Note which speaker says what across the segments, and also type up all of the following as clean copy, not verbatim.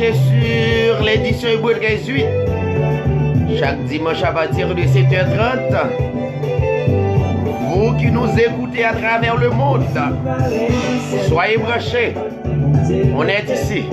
Speaker 1: Sur l'édition Hébreu 18 chaque dimanche à partir de 7h30. Vous qui nous écoutez à travers le monde, soyez branchés. On est ici.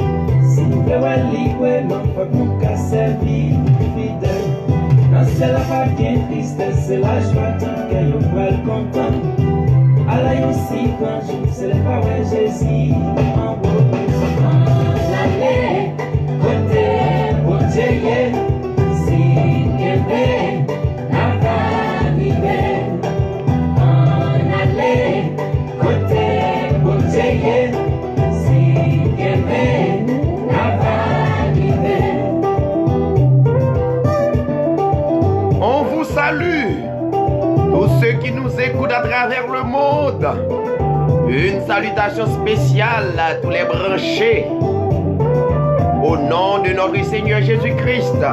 Speaker 1: On vous salue, tous ceux qui nous écoutent à travers le monde. Une salutation spéciale à tous les branchés. Au nom de notre Seigneur Jésus-Christ.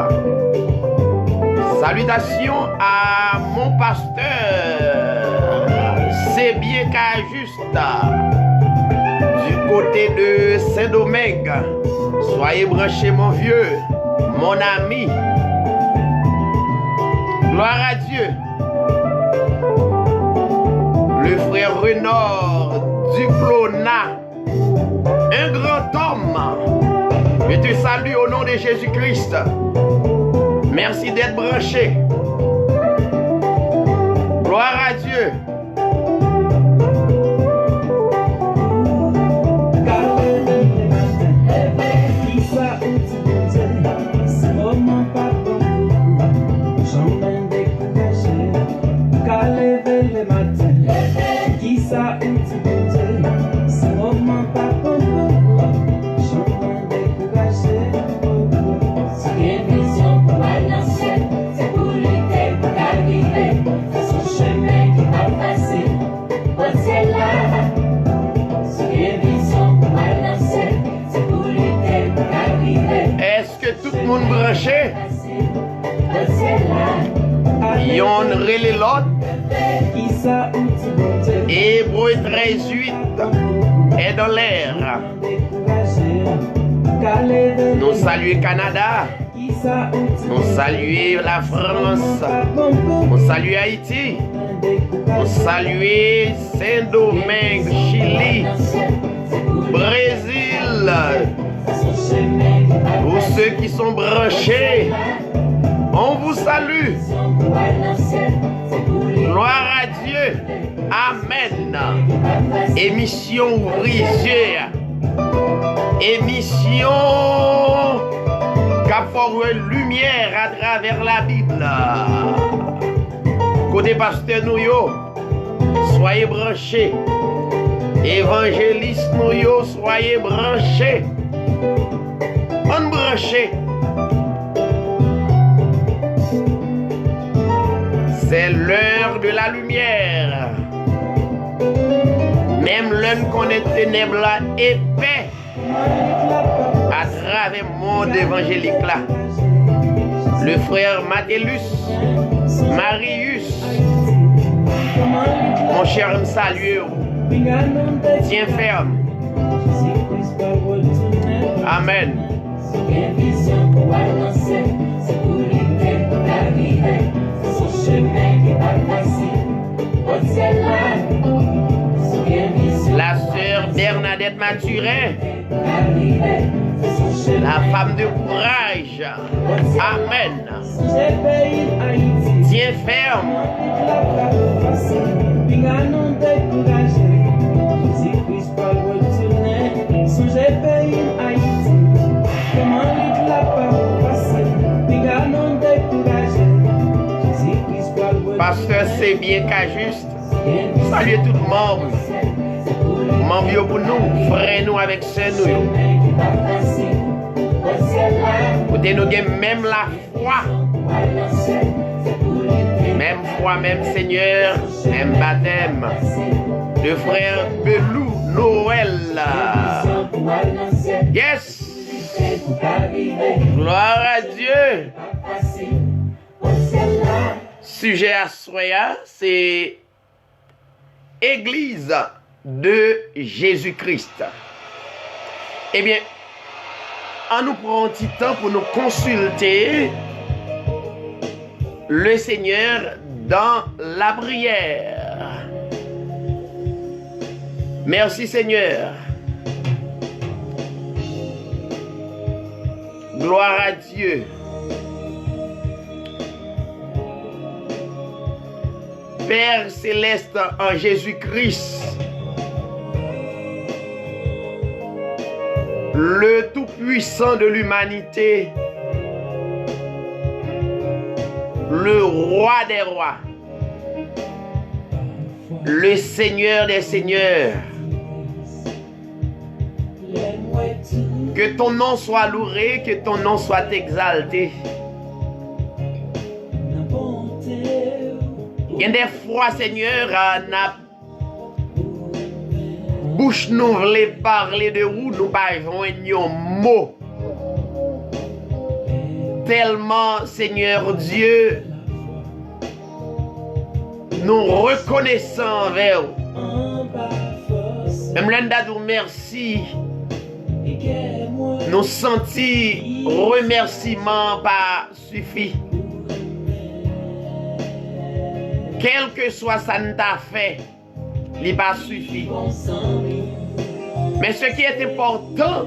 Speaker 1: Salutations à mon pasteur. C'est bien qu'à juste. Du côté de Saint-Domingue. Soyez branchés, mon vieux, mon ami. Gloire à Dieu. Le frère Renard du Clona. Un grand homme. Je te salue au nom de Jésus-Christ. Merci d'être branché. Gloire à Dieu. Branché, yon relé l'autre. Hébreu 13:8 est dans l'air. Nous saluons Canada, nous saluons la France, nous saluons Haïti, nous saluons Saint-Domingue, Chili, Brésil. Pour ceux qui sont branchés, on vous salue. Gloire à Dieu. Amen. Émission ouvrière. Émission qui apporte lumière à travers la Bible. Côté pasteur nous yo, soyez branchés. Évangéliste nous yo, soyez branchés. On branché. C'est l'heure de la lumière. Même l'un qu'on est ténèbres là, épais à travers le monde évangélique là. Le frère Mattélus, Marius, mon cher, me salue. Tiens ferme. Amen. La sœur Bernadette Mathurin, la femme de courage. Amen. Tiens ferme. Pasteur, c'est bien qu'à juste. Salut tout le monde. membres pour nous, frères nous avec sœurs nous. Côté nous avons même la foi. Même foi, même Seigneur, même baptême. Le frère Belou Noël. Yes! Gloire à Dieu! Sujet à soya, c'est Église de Jésus-Christ. Eh bien, on nous prend un petit temps pour nous consulter le Seigneur dans la prière. Merci Seigneur. Gloire à Dieu. Père céleste en Jésus-Christ, le Tout-Puissant de l'humanité, le Roi des rois, le Seigneur des seigneurs, que ton nom soit loué, que ton nom soit exalté. Il y a des fois, Seigneur, na bouche nous voulait parler de vous, nous pas joignons mot. Tellement, Seigneur Dieu, nous reconnaissons envers vous. Même l'endroit nous merci. Nous sentir remerciement pas suffit. Quel que soit ça ne t'a fait, il n'a pas suffi. Mais ce qui est important,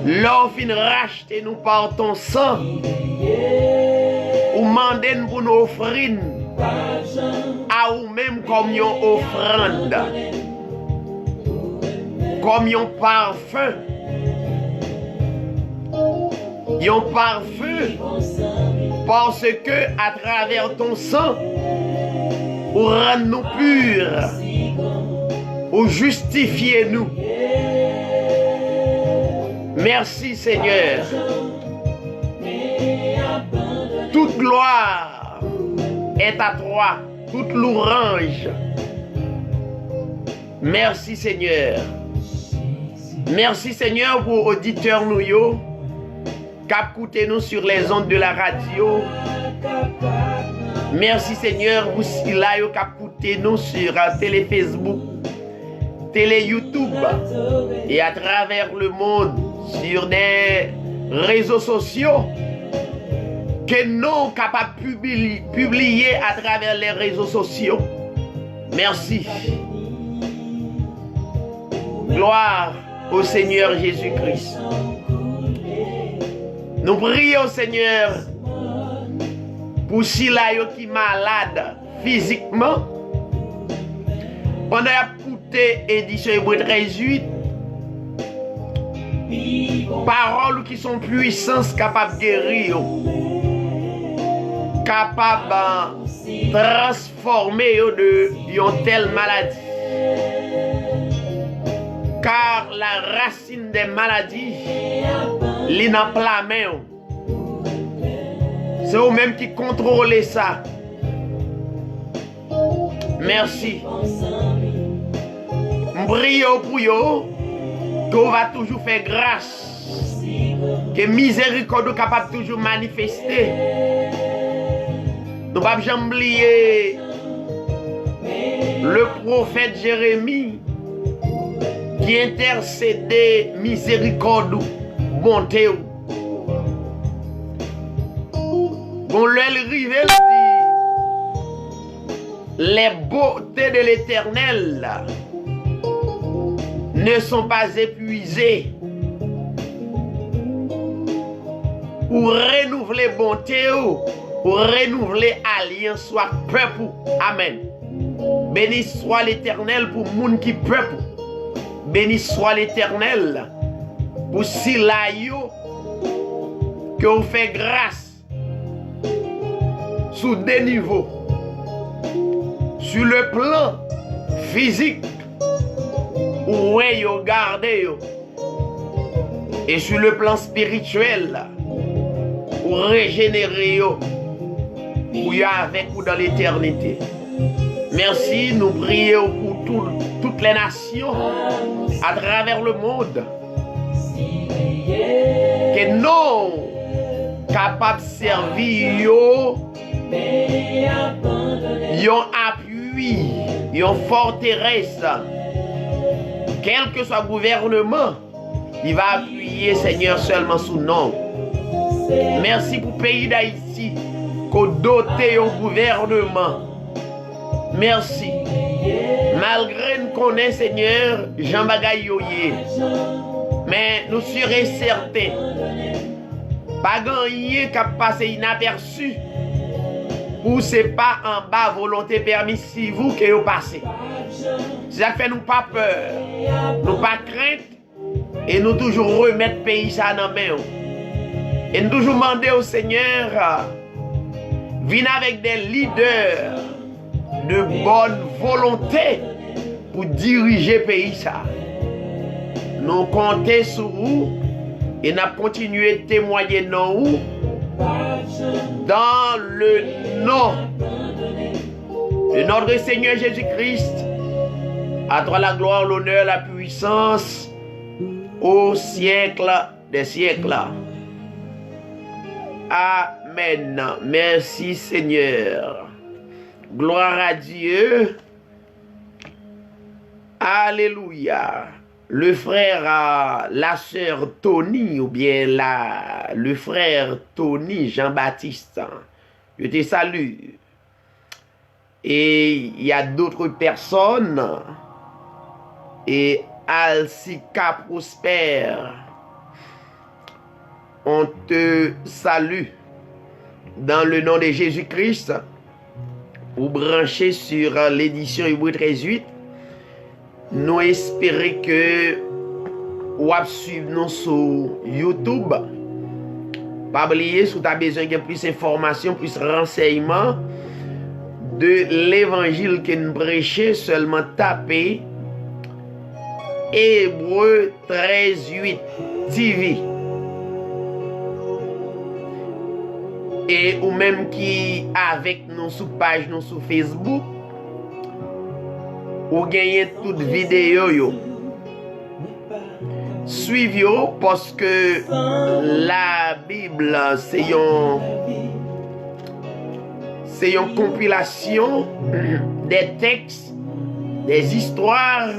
Speaker 1: l'offre racheter nous par ton sang, ou demander pour nous offrir à vous-même comme une offrande, comme un parfum. Un parfum parce que à travers ton sang, ou rend-nous purs, ou justifiez-nous. Merci Seigneur. Toute gloire est à toi, toute louange. Merci Seigneur. Merci Seigneur pour auditeurs nous yo. Écoutez-nous sur les ondes de la radio. Merci Seigneur pour ce qu'il a écoutez-nous sur télé Facebook, télé YouTube et à travers le monde sur des réseaux sociaux que nous capables de publier à travers les réseaux sociaux. Merci. Gloire au Seigneur Jésus-Christ. Nous prions, Seigneur, pour ceux qui sont malades physiquement. Pendant l'écoute édition Hébreux 13:8, paroles qui sont puissantes, capables de guérir, capables de transformer de une telle maladie. Car la racine des maladies, li nan pla main. C'est vous-même qui contrôlez ça. Merci. M'brio pour yo, que vous va toujours faire grâce, que miséricorde capable toujours manifester. Nous ne pouvons jamais oublier le prophète Jérémie qui intercédait miséricorde, bonté. Bon, le rivel dit, les beautés de l'Éternel ne sont pas épuisées. Ou renouveler bonté ou renouveler alliance soit peuple. Amen. Béni soit l'Éternel pour moun qui peuple. Béni soit l'Éternel pour si la yo que vous fait grâce sous des niveaux. Sur le plan physique, ouais yo garder yo. Et sur le plan spirituel, ou régénérer yo, ou y avec ou dans l'éternité. Merci, nous prions pour toutes les nations à travers le monde. Que nous capables de servir yo, yon appui, yon forteresse. Quel que soit le gouvernement, il va appuyer Seigneur seulement sous nom. Merci pour le pays d'Haïti, qu'on doté au gouvernement. Merci. Malgré nous connaissons Seigneur, Jean Bagayoye. Mais nous serons certains. Pas gagné qui a passé inaperçu. Ou c'est pas en bas volonté permissive que vous passez. C'est ça qui fait nous pas peur. Nous pas crainte. Et nous toujours remettre le pays ça dans la main. Et nous toujours demander au Seigneur, viens avec des leaders de bonne volonté pour diriger le pays ça. Nous comptons sur vous et nous continuons de témoigner dans vous dans le nom de notre Seigneur Jésus-Christ. À toi la gloire, l'honneur, la puissance au siècle des siècles. Amen. Merci Seigneur. Gloire à Dieu. Alléluia. Le frère, la sœur Tony, ou bien le frère Tony Jean-Baptiste, je te salue. Et il y a d'autres personnes. Et Alcika Prosper, on te salue dans le nom de Jésus-Christ. Vous branchez sur l'édition Hébreu 13:8. Nous espérons que vous suivez nous sur YouTube. Pas oublier, si vous avez besoin de plus d'informations, plus de renseignements de l'évangile que nous prêchons, seulement tapez Hébreu 13:8 TV. Et ou même qui avec nous sur page nous sur Facebook, ou gagnez toute vidéo yo. Suivez parce que la Bible c'est une compilation des textes, des histoires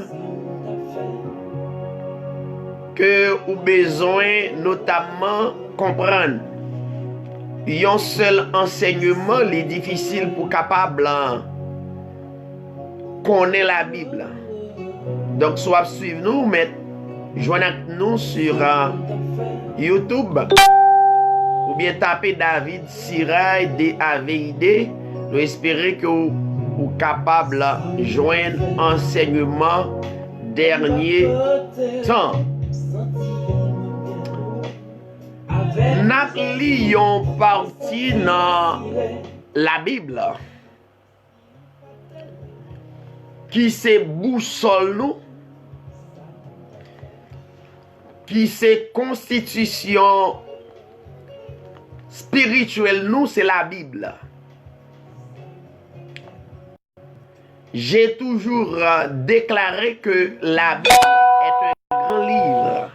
Speaker 1: que vous avez besoin notamment comprendre. Un seul enseignement est difficile pour capable connaître la Bible. Donc soit suivre nous, mais joignez nous sur YouTube ou bien taper David Siray DAVID. Nous espérons que vous capable de joindre enseignement dernier temps. Nous lions partie dans la Bible qui c'est boussole nous, qui c'est constitution spirituelle nous, c'est la Bible. J'ai toujours déclaré que la Bible est un grand livre.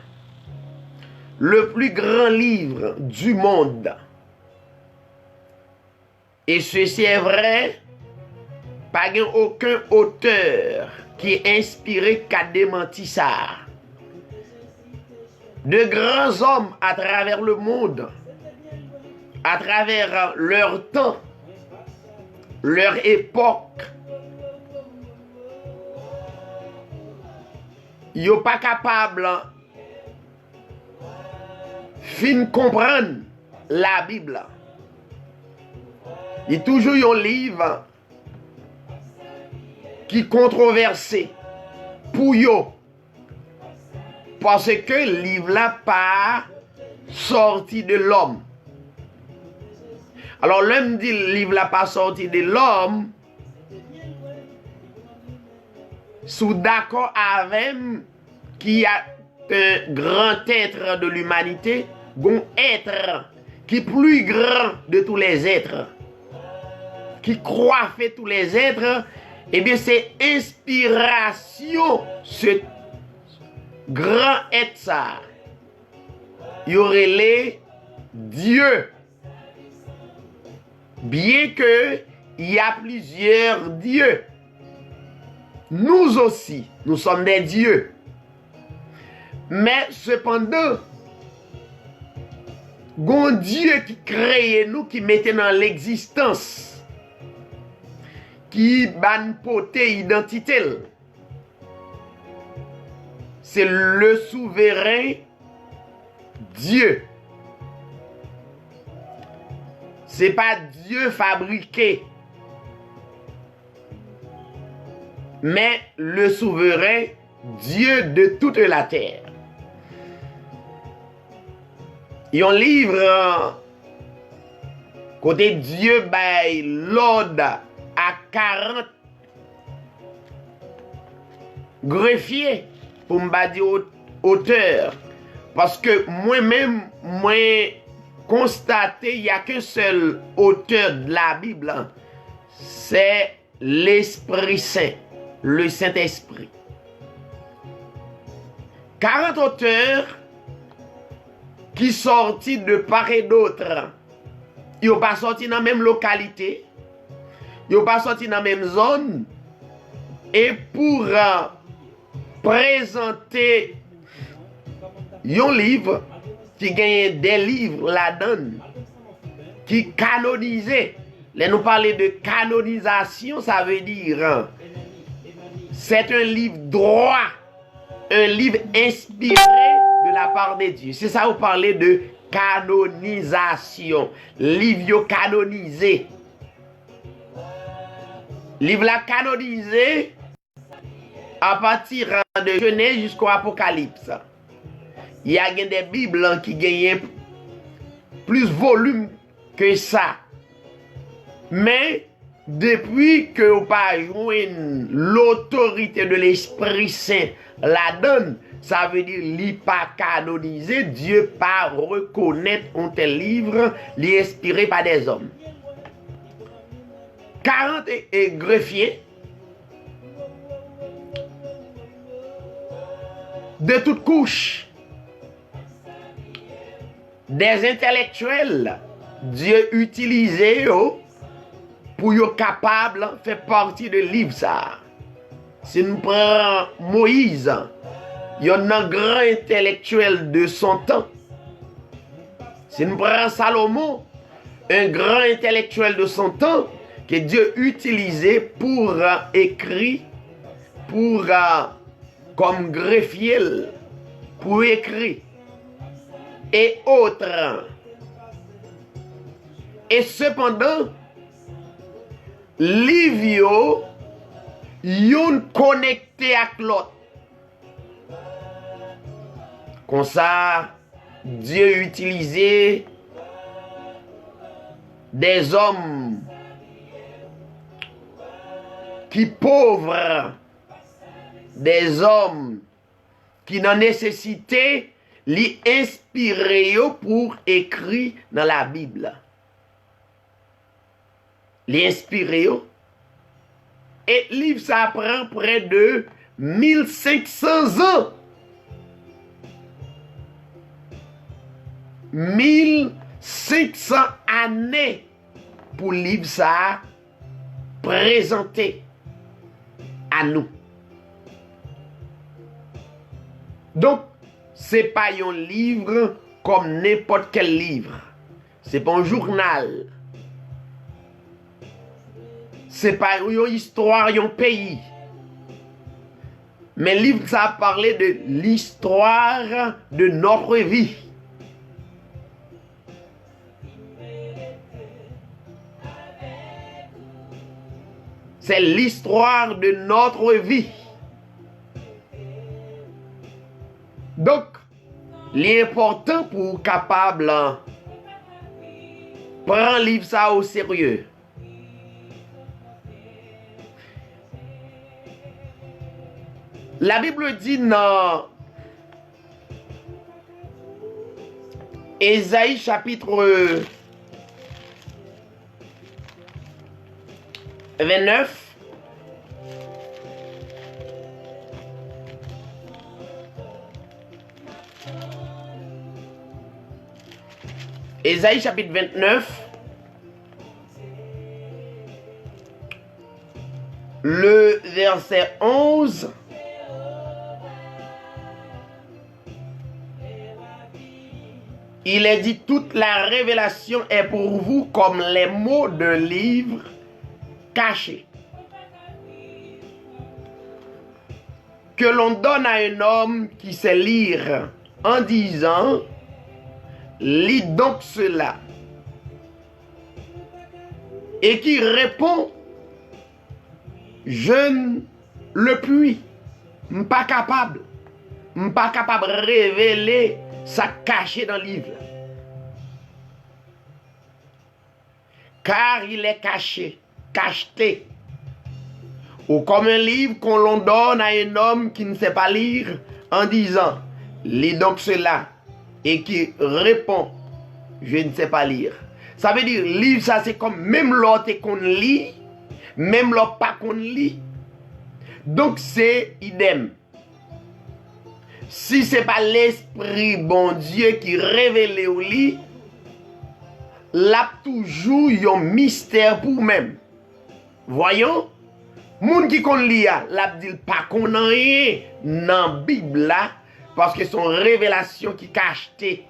Speaker 1: Le plus grand livre du monde. Et ceci est vrai, pas aucun auteur qui est inspiré qu'à démentir ça. De grands hommes à travers le monde, à travers leur temps, leur époque, ils ne sont pas capables fin comprendre la Bible. Il y a toujours un livre qui est controversé pour eux. Parce que le livre là pas sorti de l'homme. Alors l'homme dit le livre là pas sorti de l'homme. sous d'accord avec qui a un grand être de l'humanité, un être qui est plus grand de tous les êtres, qui croit fait tous les êtres, eh bien c'est inspiration, ce grand être ça. Il y aurait les dieux. Bien que il y a plusieurs dieux. Nous aussi, nous sommes des dieux. Mais cependant, un Dieu qui crée nous, qui mettait dans l'existence, qui ban poté identité. C'est le souverain Dieu. C'est pas Dieu fabriqué, mais le souverain Dieu de toute la terre. Il y a un livre côté Dieu by l'ordre à 40 greffiers pour me dire auteur. Parce que moi-même, moi constaté, il n'y a qu'un seul auteur de la Bible, hein. C'est l'Esprit Saint, le Saint-Esprit. 40 auteurs qui sortis de part et d'autre. Ils n'ont pas sorti dans la même localité, ils n'ont pas sorti dans la même zone. Et pour présenter un livre qui gagne des livres là-dedans, qui canonisé. Là, nous parler de canonisation, ça veut dire c'est un livre droit, un livre inspiré de la part de Dieu. C'est ça, vous parlez de canonisation. Livre canonisé. Livre la canonisé à partir de Genèse jusqu'au Apocalypse. Il y a des Bibles qui gagnent plus volume que ça. Mais depuis que vous pas joué l'autorité de l'Esprit Saint la donne, ça veut dire qu'il n'est pas canonisé, Dieu pas reconnaître un tel livre, li inspiré par des hommes. 40 et greffiers de toutes couches. Des intellectuels, Dieu utilisé pour être capable de faire partie de livre ça. Si nous prenons Moïse, il y a un grand intellectuel de son temps. Si nous prenons Salomon, un grand intellectuel de son temps que Dieu utilisé pour écrire, pour comme greffier, pour écrire. Et autres. Et cependant, livre yon connecté avec l'autre. Comme ça, Dieu utilisait des hommes qui pauvres, des hommes qui n'ont nécessité li inspiré pour écrire dans la Bible. Li inspiré. Et livre ça prend près de 1500 ans. 1500 années pour livre ça présenter à nous. Donc, c'est pas un livre comme n'importe quel livre. C'est pas un journal. C'est pas une histoire d'un pays. Mais le livre, ça a parlé de l'histoire de notre vie. C'est l'histoire de notre vie. Donc, l'important pour capable prendre le livre ça au sérieux. La Bible dit dans Ésaïe chapitre 29, Ésaïe chapitre 29, le verset 11, il est dit: toute la révélation est pour vous comme les mots d'un livre caché, que l'on donne à un homme qui sait lire, en disant: lis donc cela, et qui répond: je ne le puis, pas capable de révéler ça caché dans le livre, car il est caché, cacheté, ou comme un livre qu'on l'on donne à un homme qui ne sait pas lire, en disant: lis donc cela, et qui répond: je ne sais pas lire. Ça veut dire, livre, ça c'est comme même l'autre qu'on lit, même l'autre pas qu'on lit. Donc c'est idem. Si c'est pas l'esprit bon Dieu qui révèle au lit, là toujours un mystère pour même. Voyons, moun qui kon lit là dit pas qu'on en rien dans Bible là, parce que son révélation qui cacheté.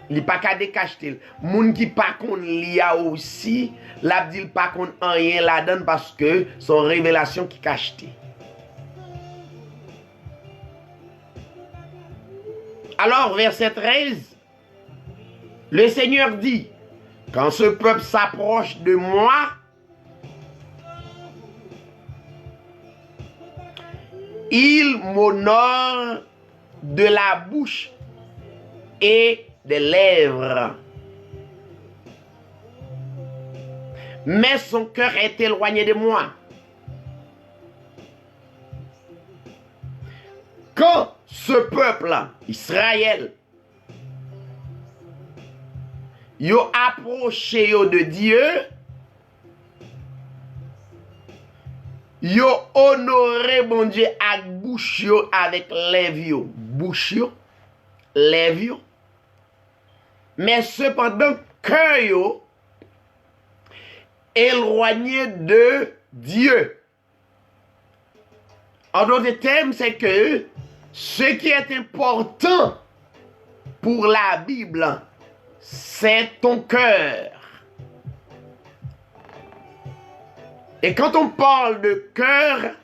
Speaker 1: Il pas qu'à décacheter. Moun qui pas qu'on lit aussi, là dit pas qu'on en rien là-dedans parce que son révélation qui cacheté. Alors, verset 13, le Seigneur dit: quand ce peuple s'approche de moi, il m'honore de la bouche et des lèvres, mais son cœur est éloigné de moi. Quand ce peuple-là, Israël, yo approché yo de Dieu, yo honoré bon Dieu avec bouche yo, avec lèvres yo, bouche yo, lèvres yo, mais cependant cœur yo éloigné de Dieu. En d'autres termes, c'est que ce qui est important pour la Bible, c'est ton cœur. Et quand on parle de cœur,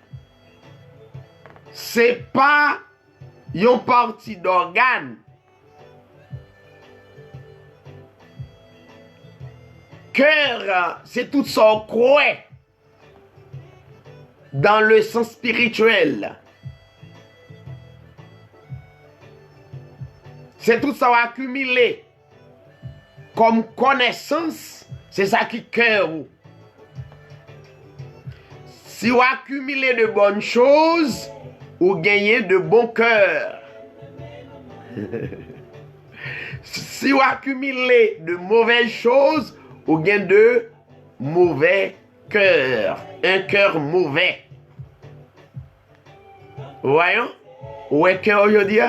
Speaker 1: c'est pas une partie d'organe. Cœur, c'est tout ça qu'on croit dans le sens spirituel. C'est tout ça accumulé comme connaissance, c'est ça qui cœur. Si vous accumulez de bonnes choses, vous gagnez de bons cœurs. Si vous accumulez de mauvaises choses, vous gagnez de mauvais cœurs. Un cœur mauvais. Voyons, où est le cœur aujourd'hui?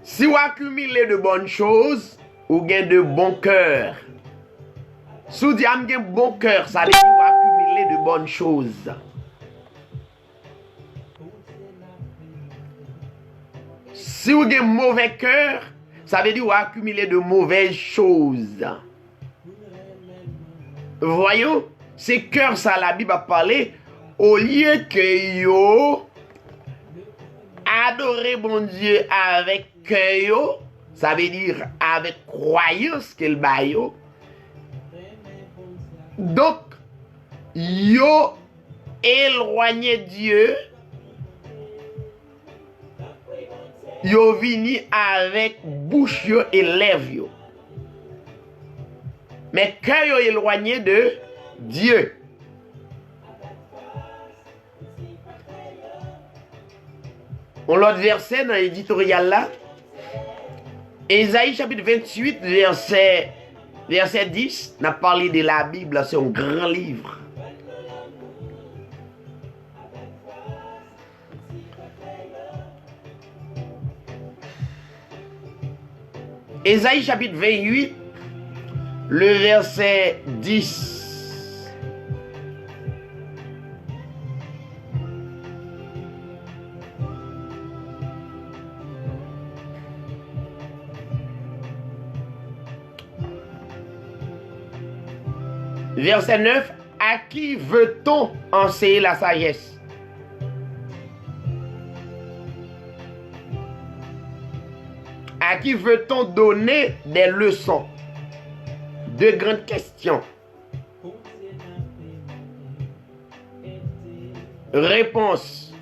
Speaker 1: Si vous accumulez de bonnes choses, vous gagnez de bons cœurs. Si vous dites que vous avez un bon cœur, ça veut dire que vous accumulez de bonnes choses. Si vous avez un mauvais cœur, ça veut dire que vous accumulez de mauvaises choses. Voyons, c'est cœur, ça la Bible a parlé, au lieu que yo adorer bon Dieu avec cœur, ça veut dire avec croyance qu'il baille. Donc, yo éloigné Dieu, yo vini avec bouche yo et lèvres yo. Mais cœur yo éloigné de Dieu. On l'autre verset dans l'éditorial là. Ésaïe chapitre 28, verset 10, n'a parlé de la Bible, c'est un grand livre. Ésaïe chapitre 28, le verset 10. Verset 9, à qui veut-on enseigner la sagesse? À qui veut-on donner des leçons? Deux grandes questions. Réponse.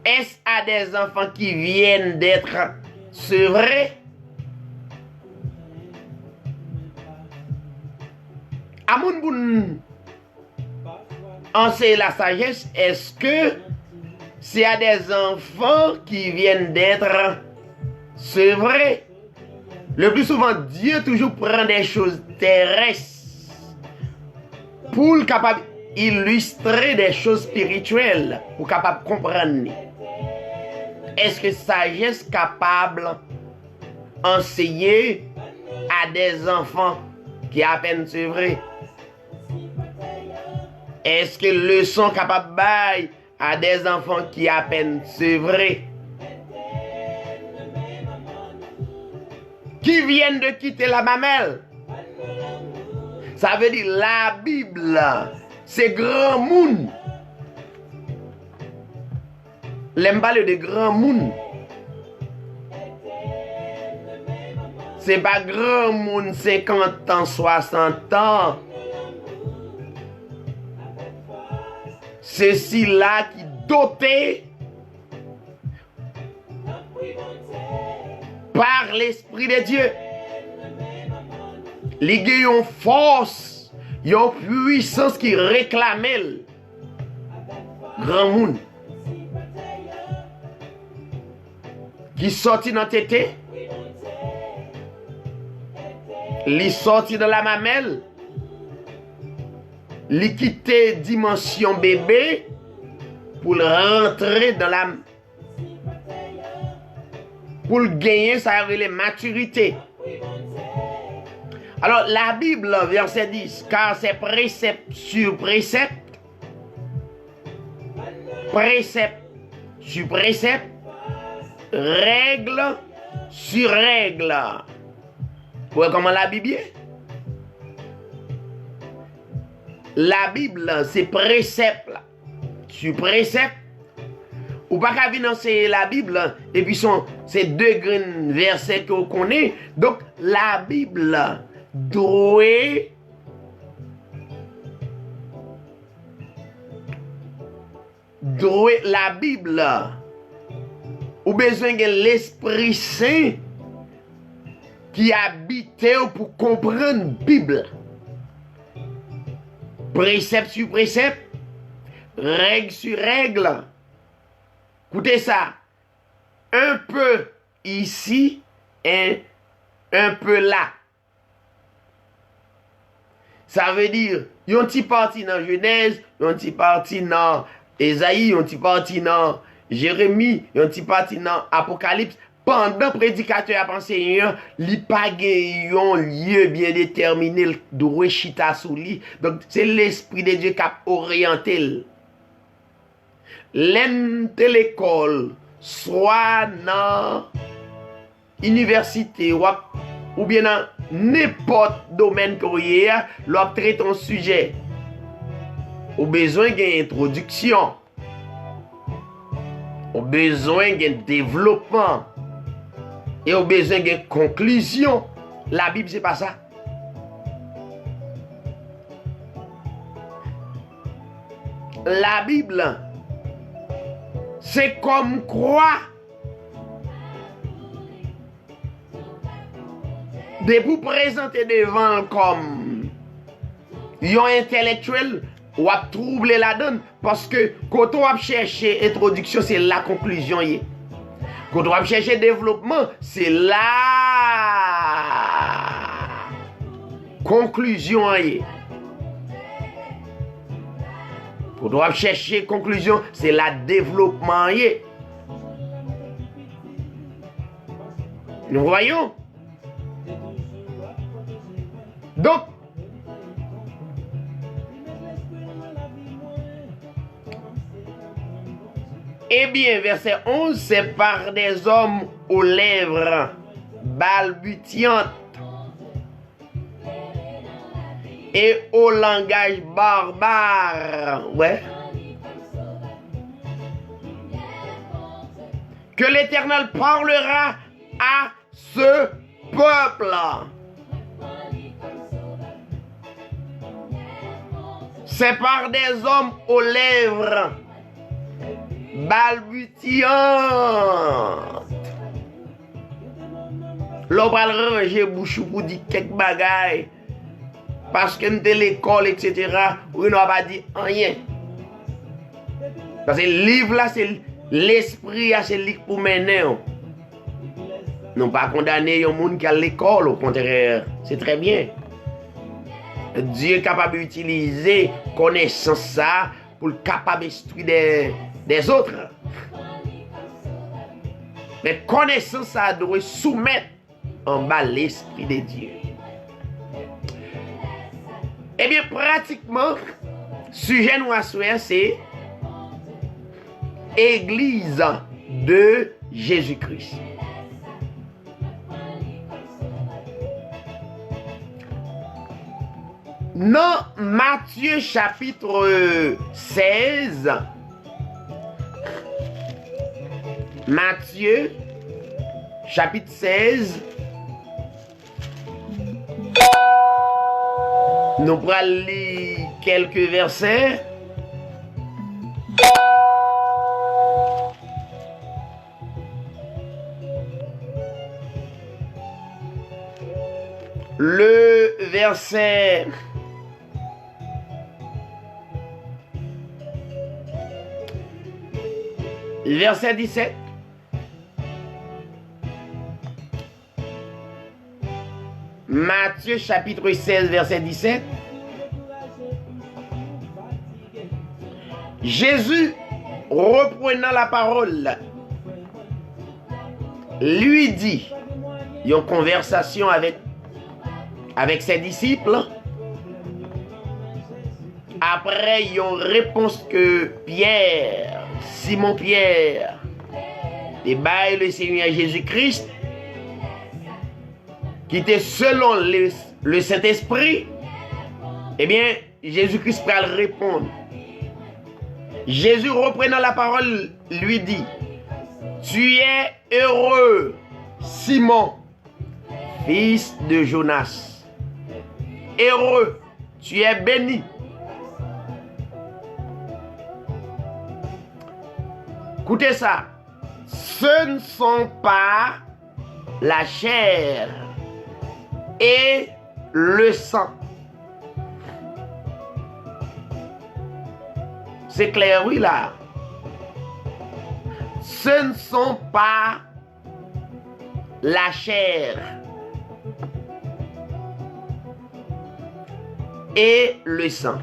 Speaker 1: Est-ce à des enfants qui viennent d'être sevrés? À mon bout, enseigner la sagesse, est-ce que c'est à des enfants qui viennent d'être sevrés? Le plus souvent, Dieu toujours prend des choses terrestres pour capable illustrer des choses spirituelles, pour capable comprendre. Est-ce que sagesse capable d'enseigner à des enfants qui à peine sevrés? Est-ce que leçon capable bail à des enfants qui à peine sevrés? Qui viennent de quitter la mamelle? Ça veut dire la Bible, c'est grand monde. L'aime parler de grand monde. C'est pas grand monde 50 ans, 60 ans. C'est là qui doté par l'Esprit de Dieu. Les ont force, ils ont puissance qui réclame grand monde. Qui sorti dans tété, li sorti dans la mamelle, li quitter dimension bébé pour rentrer dans la, pour gagner sa maturité. Alors la Bible verset 10, car c'est précepte sur précepte, précepte sur précepte, règle sur règle. Vous voyez comment la Bible est? La Bible, c'est précepte sur précepte. Ou pas qu'à venir enseigner la Bible, et puis c'est deux grands versets que vous connaissez. Donc, la Bible doit la Bible, ou besoin de l'Esprit Saint qui habite pour comprendre la Bible. Précepte sur précepte, règle sur règle. Écoutez ça. Un peu ici et un peu là. Ça veut dire, il y a un petit parti dans Genèse, il y a un petit parti dans Ésaïe, il y a un petit parti dans Jérémie, il y a un petit parti dans Apocalypse. Pendant prédicateur a pensé, il n'y a pas un lieu bien déterminé de chita sous lui. Donc, c'est l'Esprit de Dieu qui a orienté. L'école, soit dans l'université ou bien dans n'importe domaine que vous ayez, l'on traite un sujet. Au besoin d'une introduction, au besoin d'un développement. Et au besoin d'une conclusion. La Bible, c'est pas ça. La Bible, c'est comme quoi de vous présenter devant comme un intellectuel ou à troubler la donne parce que quand on va chercher introduction, c'est la conclusion. Quand on va chercher développement, c'est la conclusion. Quand on va chercher conclusion, c'est la développement. Nous voyons. Donc, eh bien, verset 11, c'est par des hommes aux lèvres balbutiantes et au langage barbare, ouais, que l'Éternel parlera à ce peuple. C'est par des hommes aux lèvres balbutiantes. L'on va ranger bouche pour dire quelques bagailles. Parce que nous de l'école, etc. On n'a pas dit rien. Parce que le livre là, c'est l'esprit, c'est le livre pour mener. Non pas condamner un monde qui a l'école, au contraire. C'est très bien. Dieu est capable d'utiliser connaissance ça pour capable d'instruire des autres. Mais connaissance ça doit soumettre en bas l'esprit de Dieu. Eh bien, pratiquement, sujet nous à c'est Église de Jésus-Christ. Dans Matthieu chapitre 16, Matthieu chapitre 16, nous allons lire quelques versets. Le verset verset 17. Matthieu chapitre 16 verset 17. Jésus, reprenant la parole, lui dit, il y a une conversation avec ses disciples. Après, il y a une réponse que Pierre, Simon Pierre, débat le Seigneur Jésus-Christ, qui était selon le Saint-Esprit, eh bien, Jésus-Christ va le répondre. Jésus, reprenant la parole, lui dit, tu es heureux, Simon, fils de Jonas. Heureux, tu es béni. Écoutez ça. Ce ne sont pas la chair et le sang. C'est clair, oui, là. Ce ne sont pas la chair et le sang.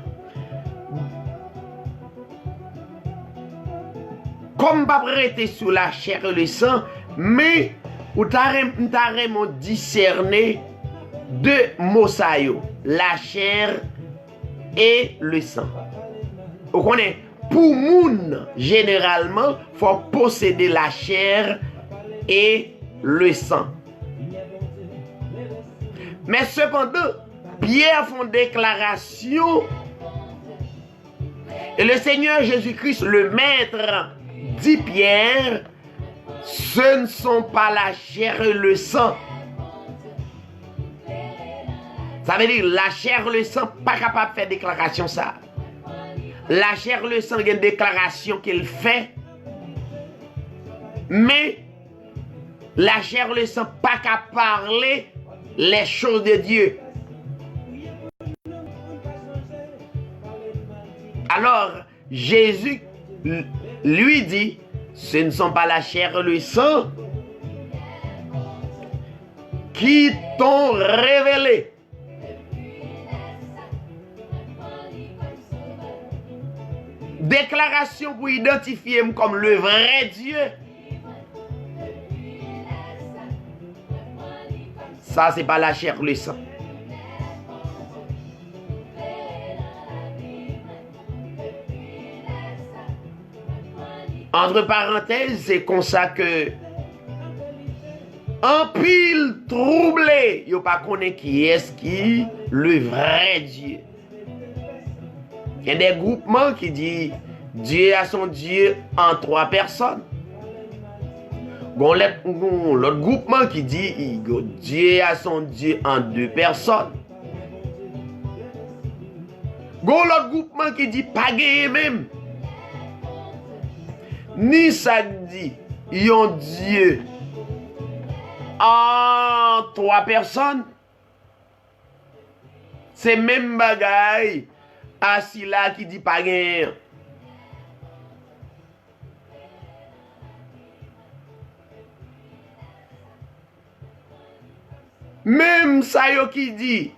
Speaker 1: Comme pas prêter sous la chair et le sang, mais ou t'arrêtons discerner deux mots ça yo, la chair et le sang. Vous connaissez, pour moun généralement, faut posséder la chair et le sang. Mais cependant, Pierre font déclaration et le Seigneur Jésus-Christ, le Maître, dit Pierre, ce ne sont pas la chair et le sang. Ça veut dire la chair et le sang pas capable de faire déclaration ça. La chair et le sang, il y a une déclaration qu'il fait, mais la chair et le sang pas capable de parler les choses de Dieu. Alors, Jésus lui dit, ce ne sont pas la chair et le sang qui t'ont révélé déclaration pour identifier comme le vrai Dieu. Ça, c'est pas la chair ou le sang. Entre parenthèses, c'est comme ça que en pile troublé, yo pas connaît qui est le vrai Dieu. Il y a des groupements qui disent Dieu a son Dieu en 3 personnes. L'autre groupement qui dit Dieu a son Dieu en 2 personnes. L'autre groupement qui dit pas gagné même. Ni ça dit yon Dieu en 3 personnes. C'est même bagaille assis là qui dit pas gagné. Même ça yo qui dit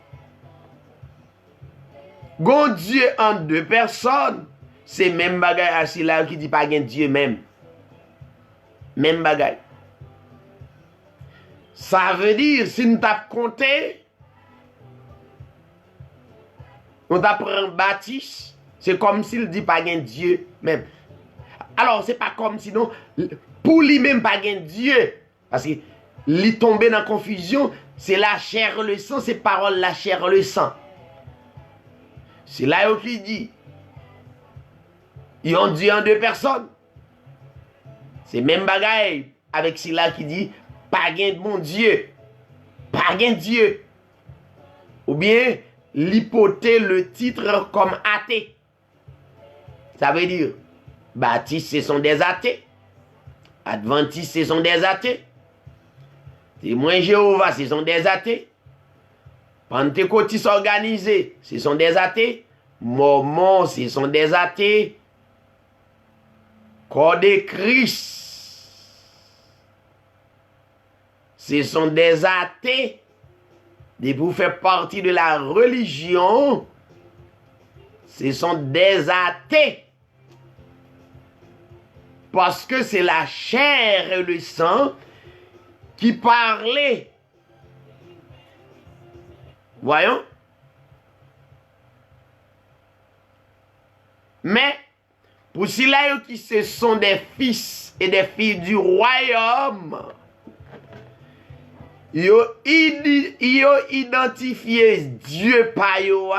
Speaker 1: gon Dieu en 2 personnes, c'est même bagaille assis là qui dit pas gen Dieu même. Même bagaille. Ça veut dire si nous t'a compté, on t'apprend Baptiste, c'est comme s'il dit pas gen Dieu même. Alors c'est pas comme sinon pour lui même pas gen Dieu parce que lui tomber dans confusion. C'est la chair, le sang, c'est parole, la chair, le sang. C'est là qui dit. Ils ont dit en 2 personnes. C'est même bagaille avec celui-là qui dit, pas gain de mon Dieu. Pas gain de Dieu. Ou bien, l'hypothèse, le titre comme athée. Ça veut dire, baptistes, ce sont des athées. Adventistes, ce sont des athées. Témoins Jéhovah, ce sont des athées. Pentecôtistes organisés, ce sont des athées. Mormons, ce sont des athées. Corps de Christ, ce sont des athées. Et pour faire partie de la religion, ce sont des athées. Parce que c'est la chair et le sang qui parlait. Voyons. Mais, pour ceux-là qui ce sont des fils et des filles du royaume, ils ont identifié Dieu par eux.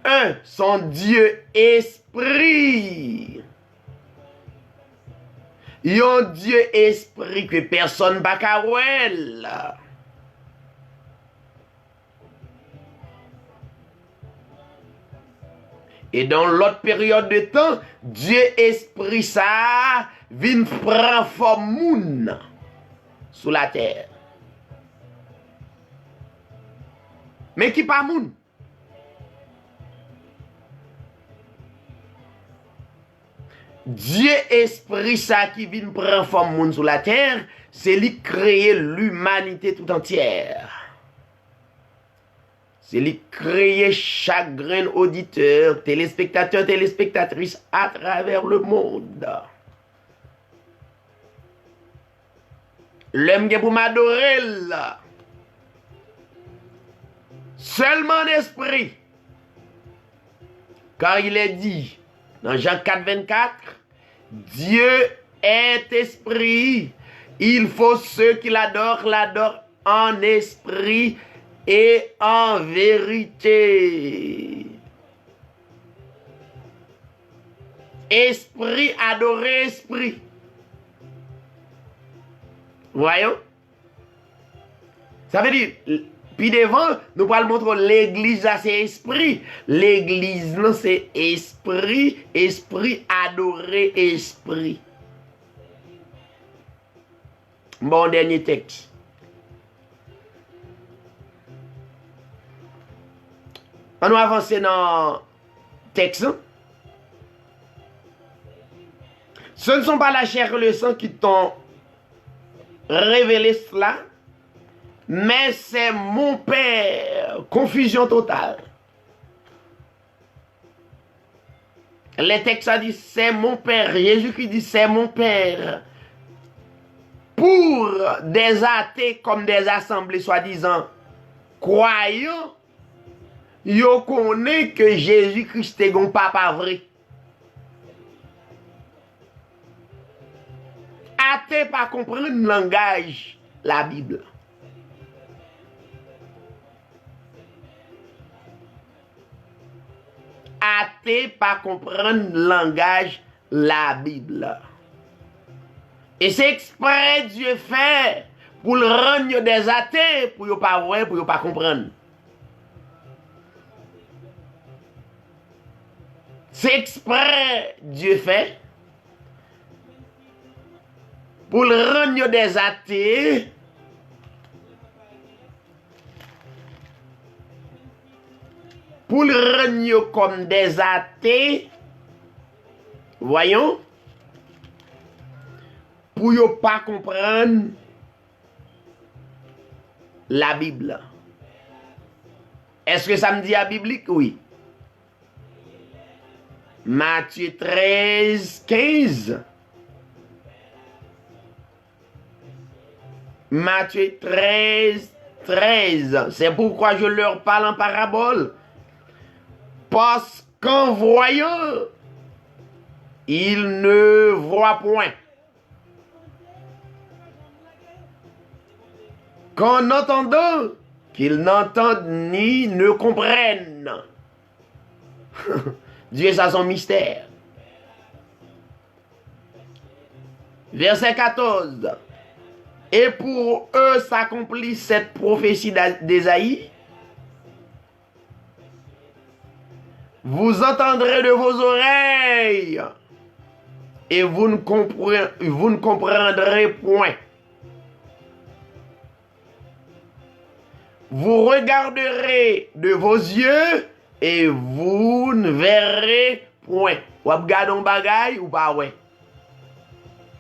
Speaker 1: Un, son Dieu esprit. Ils ont Dieu esprit que personne ne peut voir. Et dans l'autre période de temps, Dieu esprit ça vient prendre forme moun sous la terre. Mais qui pas moun? Dieu esprit ça qui vient prendre forme moun sous la terre, c'est lui créer l'humanité tout entière. C'est lui créer chaque grain auditeur, téléspectateur, téléspectatrice à travers le monde. L'homme qui pour m'adorer là. Seulement l'esprit. Car il est dit dans Jean 4, 24, Dieu est esprit. Il faut ceux qui l'adorent en esprit et en vérité. Esprit, adorer esprit. Voyons. Ça veut dire, puis devant, nous allons montrer l'église, c'est esprit. L'église, non, c'est esprit, esprit, adorer esprit. Bon, dernier texte. On va avancer dans le texte. Ce ne sont pas la chair et le sang qui t'ont révélé cela, mais c'est mon Père. Confusion totale. Les textes disent c'est mon Père. Jésus-Christ dit c'est mon Père. Pour des athées comme des assemblées soi-disant croyants, yo connaît que Jésus-Christ est un papa vrai. Athée pas comprendre le langage la Bible. Athée pas comprendre le langage la Bible. Et c'est exprès Dieu fait pour le rendre des athées, pour ne pas voir, pour ne pas comprendre. C'est exprès Dieu fait pour le rendre des athées, pour le rendre comme des athées, voyons, pour ne pas comprendre la Bible. Est-ce que ça me dit à biblique? Oui. Matthieu 13, 15. Matthieu 13, 13. C'est pourquoi je leur parle en parabole. Parce qu'en voyant, ils ne voient point. Qu'en entendant, qu'ils n'entendent ni ne comprennent. Dieu, ça son mystère. Verset 14. Et pour eux s'accomplit cette prophétie d'Ésaïe. Vous entendrez de vos oreilles et vous ne comprendrez point. Vous regarderez de vos yeux et vous ne verrez point. Ou regardez un bagay ou pas ouais.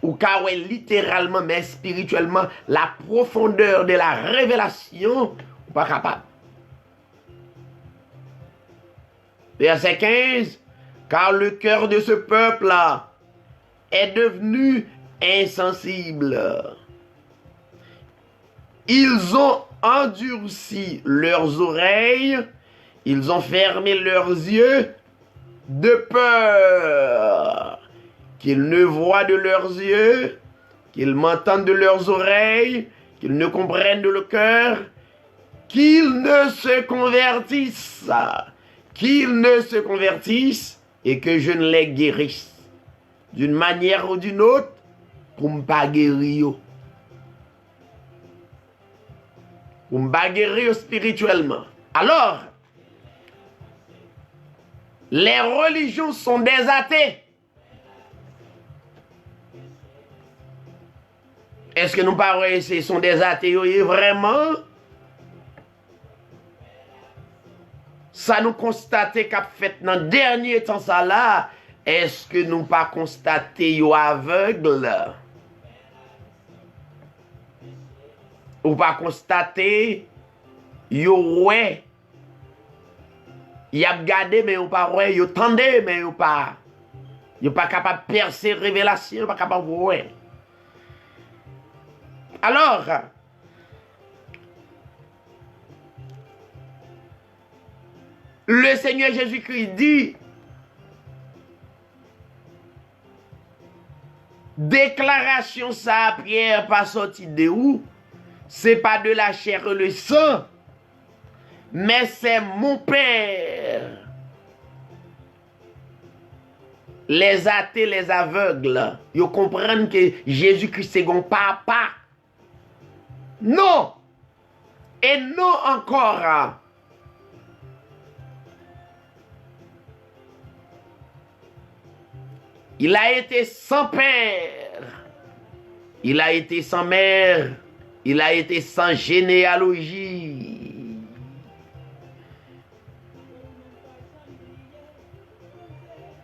Speaker 1: Ou ka ouais littéralement mais spirituellement la profondeur de la révélation ou pas capable. Verset 15. Car le cœur de ce peuple-là est devenu insensible. Ils ont endurci leurs oreilles, ils ont fermé leurs yeux de peur qu'ils ne voient de leurs yeux, qu'ils m'entendent de leurs oreilles, qu'ils ne comprennent de leur cœur, qu'ils ne se convertissent, et que je ne les guérisse d'une manière ou d'une autre pour ne pas guérir. Pour me guérir spirituellement. Alors, les religions sont des athées. Est-ce que nous parlons, ce sont des athées vraiment? Ça nous constate qu'a fait dans le dernier temps ça là. Est-ce que nous pas constaté yo aveugle? Ou pas constater, yo ouais. Y a regardé mais ou pas ouais, yo tendé mais ou pas. Yo pas capable de percer révélation, pas capable de ouais. Alors, le Seigneur Jésus-Christ dit, déclaration ça Pierre pas sorti de où? C'est pas de la chair et le sang, mais c'est mon Père. Les athées, les aveugles, ils comprennent que Jésus-Christ c'est mon papa. Non! Et non encore. Il a été sans père. Il a été sans mère. Il a été sans généalogie.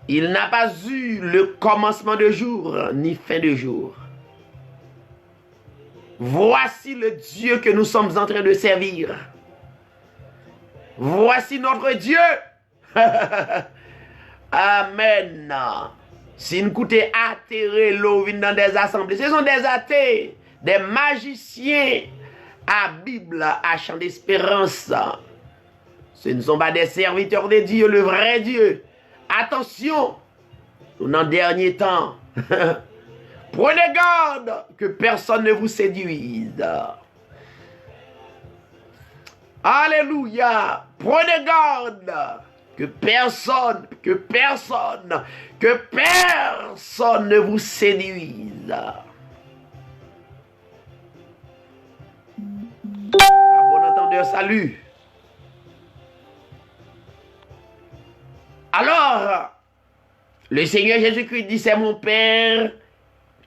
Speaker 1: Il n'a pas eu le commencement de jour, ni fin de jour. Voici le Dieu que nous sommes en train de servir. Voici notre Dieu. Amen. Si nous coûtons atterrer l'eau dans des assemblées, ce sont des athées, des magiciens à Bible, à chant d'espérance. Ce ne sont pas des serviteurs de Dieu, le vrai Dieu. Attention, nous dans le dernier temps. Prenez garde que personne ne vous séduise. Alléluia. Prenez garde que personne ne vous séduise. À bon entendeur, salut. Alors, le Seigneur Jésus-Christ dit, c'est mon Père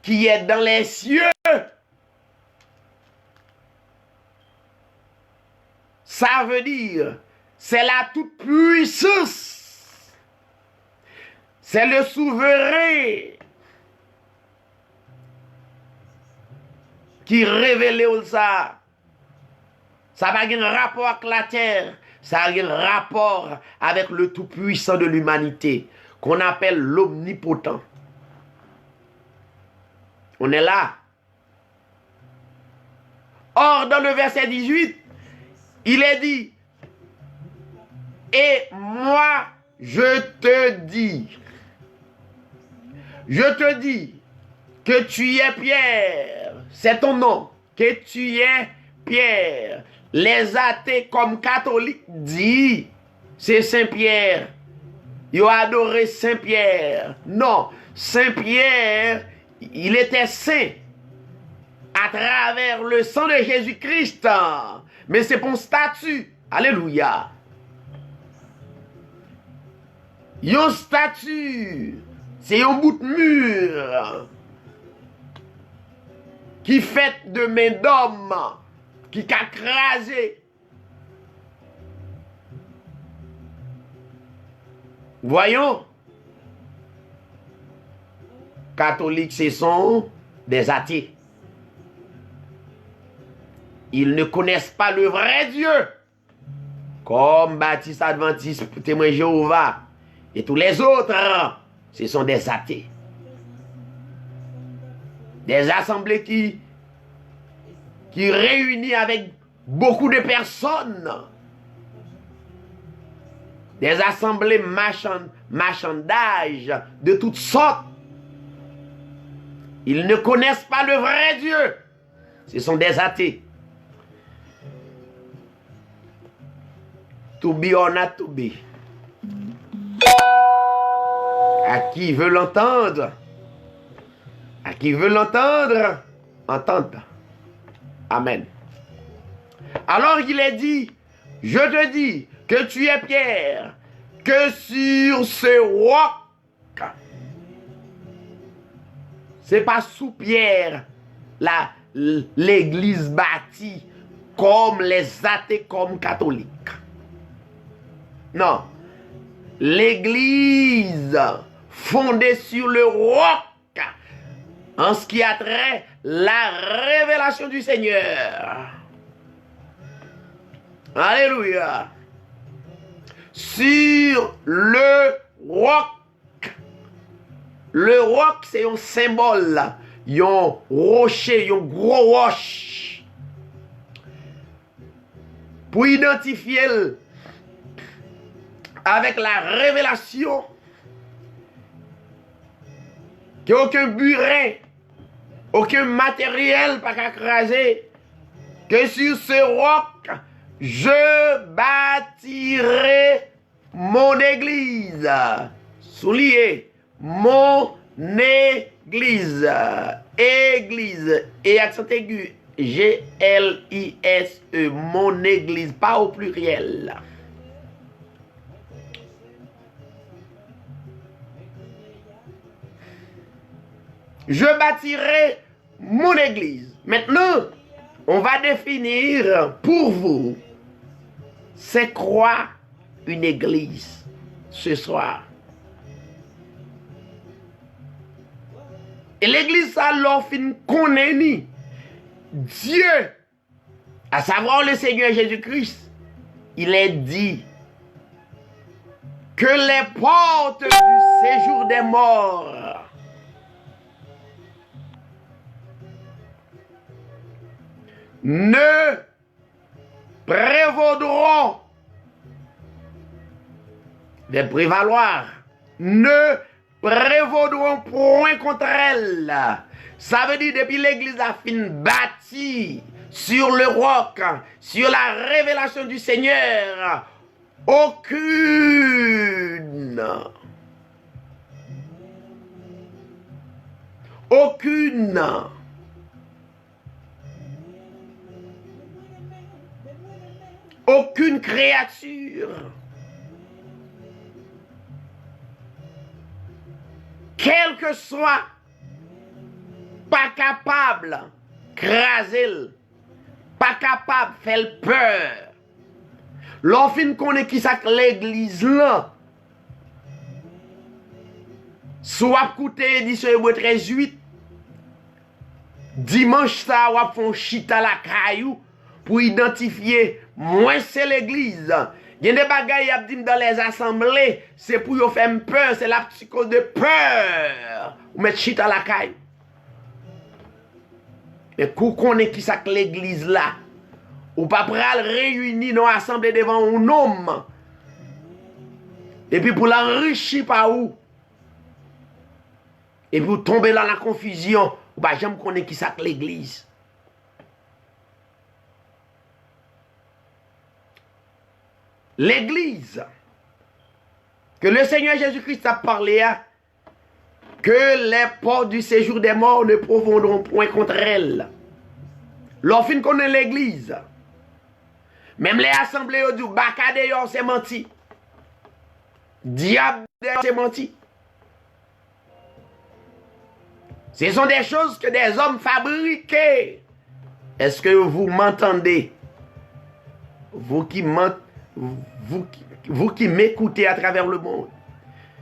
Speaker 1: qui est dans les cieux. Ça veut dire, c'est la toute-puissance. C'est le souverain qui révèle ça. Ça n'a pas un rapport avec la terre. Ça a un rapport avec le tout-puissant de l'humanité, qu'on appelle l'omnipotent. On est là. Or, dans le verset 18, il est dit, et moi, je te dis que tu es Pierre, c'est ton nom, que tu es Pierre. Les athées comme catholiques disent, c'est Saint-Pierre. Ils ont adoré Saint-Pierre. Non, Saint-Pierre, il était saint à travers le sang de Jésus-Christ. Mais c'est pour un statut. Alléluia. Un statut, c'est un bout de mur qui fait de main d'homme, qui a crasé. Voyons. Catholiques, ce sont des athées. Ils ne connaissent pas le vrai Dieu. Comme Baptiste Adventiste, Témoin Jéhovah et tous les autres, ce sont des athées. Des assemblées qui réunissent avec beaucoup de personnes. Des assemblées marchandages de toutes sortes. Ils ne connaissent pas le vrai Dieu. Ce sont des athées. To be or not to be. À qui veut l'entendre? À qui veut l'entendre? Entendre. Amen. Alors il est dit, je te dis que tu es Pierre, que sur ce roc, c'est pas sous Pierre, l'église bâtie comme les athées, comme catholiques. Non. L'église fondée sur le roc en ce qui a trait la révélation du Seigneur. Alléluia. Sur le roc. Le roc, c'est un symbole. Un rocher, un gros roche. Pour identifier avec la révélation qu'il n'y a aucun burin, aucun matériel pas qu'à craser, que sur ce roc, je bâtirai mon église. Soulier, mon église. Église, et accent aigu, G-L-I-S-E, mon église, pas au pluriel. Je bâtirai mon église. Maintenant, on va définir pour vous, c'est quoi une église ce soir. Et l'église, ça leur fin connaît ni Dieu, à savoir le Seigneur Jésus-Christ, il est dit que les portes du séjour des morts ne prévaudront, de prévaloir, ne prévaudront point contre elle. Ça veut dire depuis l'église a fin bâtie sur le roc, sur la révélation du Seigneur, aucune créature, quel que soit, pas capable craser, pas capable faire peur. L'enfin connaît qui ça que l'église là. Soit écouter édition Hébreu 13:8. Dimanche ça ou font chita la caillou pour identifier moi c'est l'église. Il y a des bagailles à dire dans les assemblées, c'est pour yo faire peur, c'est la psychose de peur. Ou mettre chita la caillou. Mais qu'on connaît qui ça que l'église là. Ou pas pral réunir dans l'assemblée devant un homme. Et puis pour l'enrichir par où. Et puis pour tomber dans la confusion. Ou pas jamais connaître qui ça que l'église. L'église. Que le Seigneur Jésus-Christ a parlé à. Que les portes du séjour des morts ne profondront point contre elle. L'orphine connaît l'église. Même les assemblées au du Bacadéon, c'est menti. Diable, c'est menti. Ce sont des choses que des hommes fabriqués. Est-ce que vous m'entendez? Vous qui m'écoutez à travers le monde.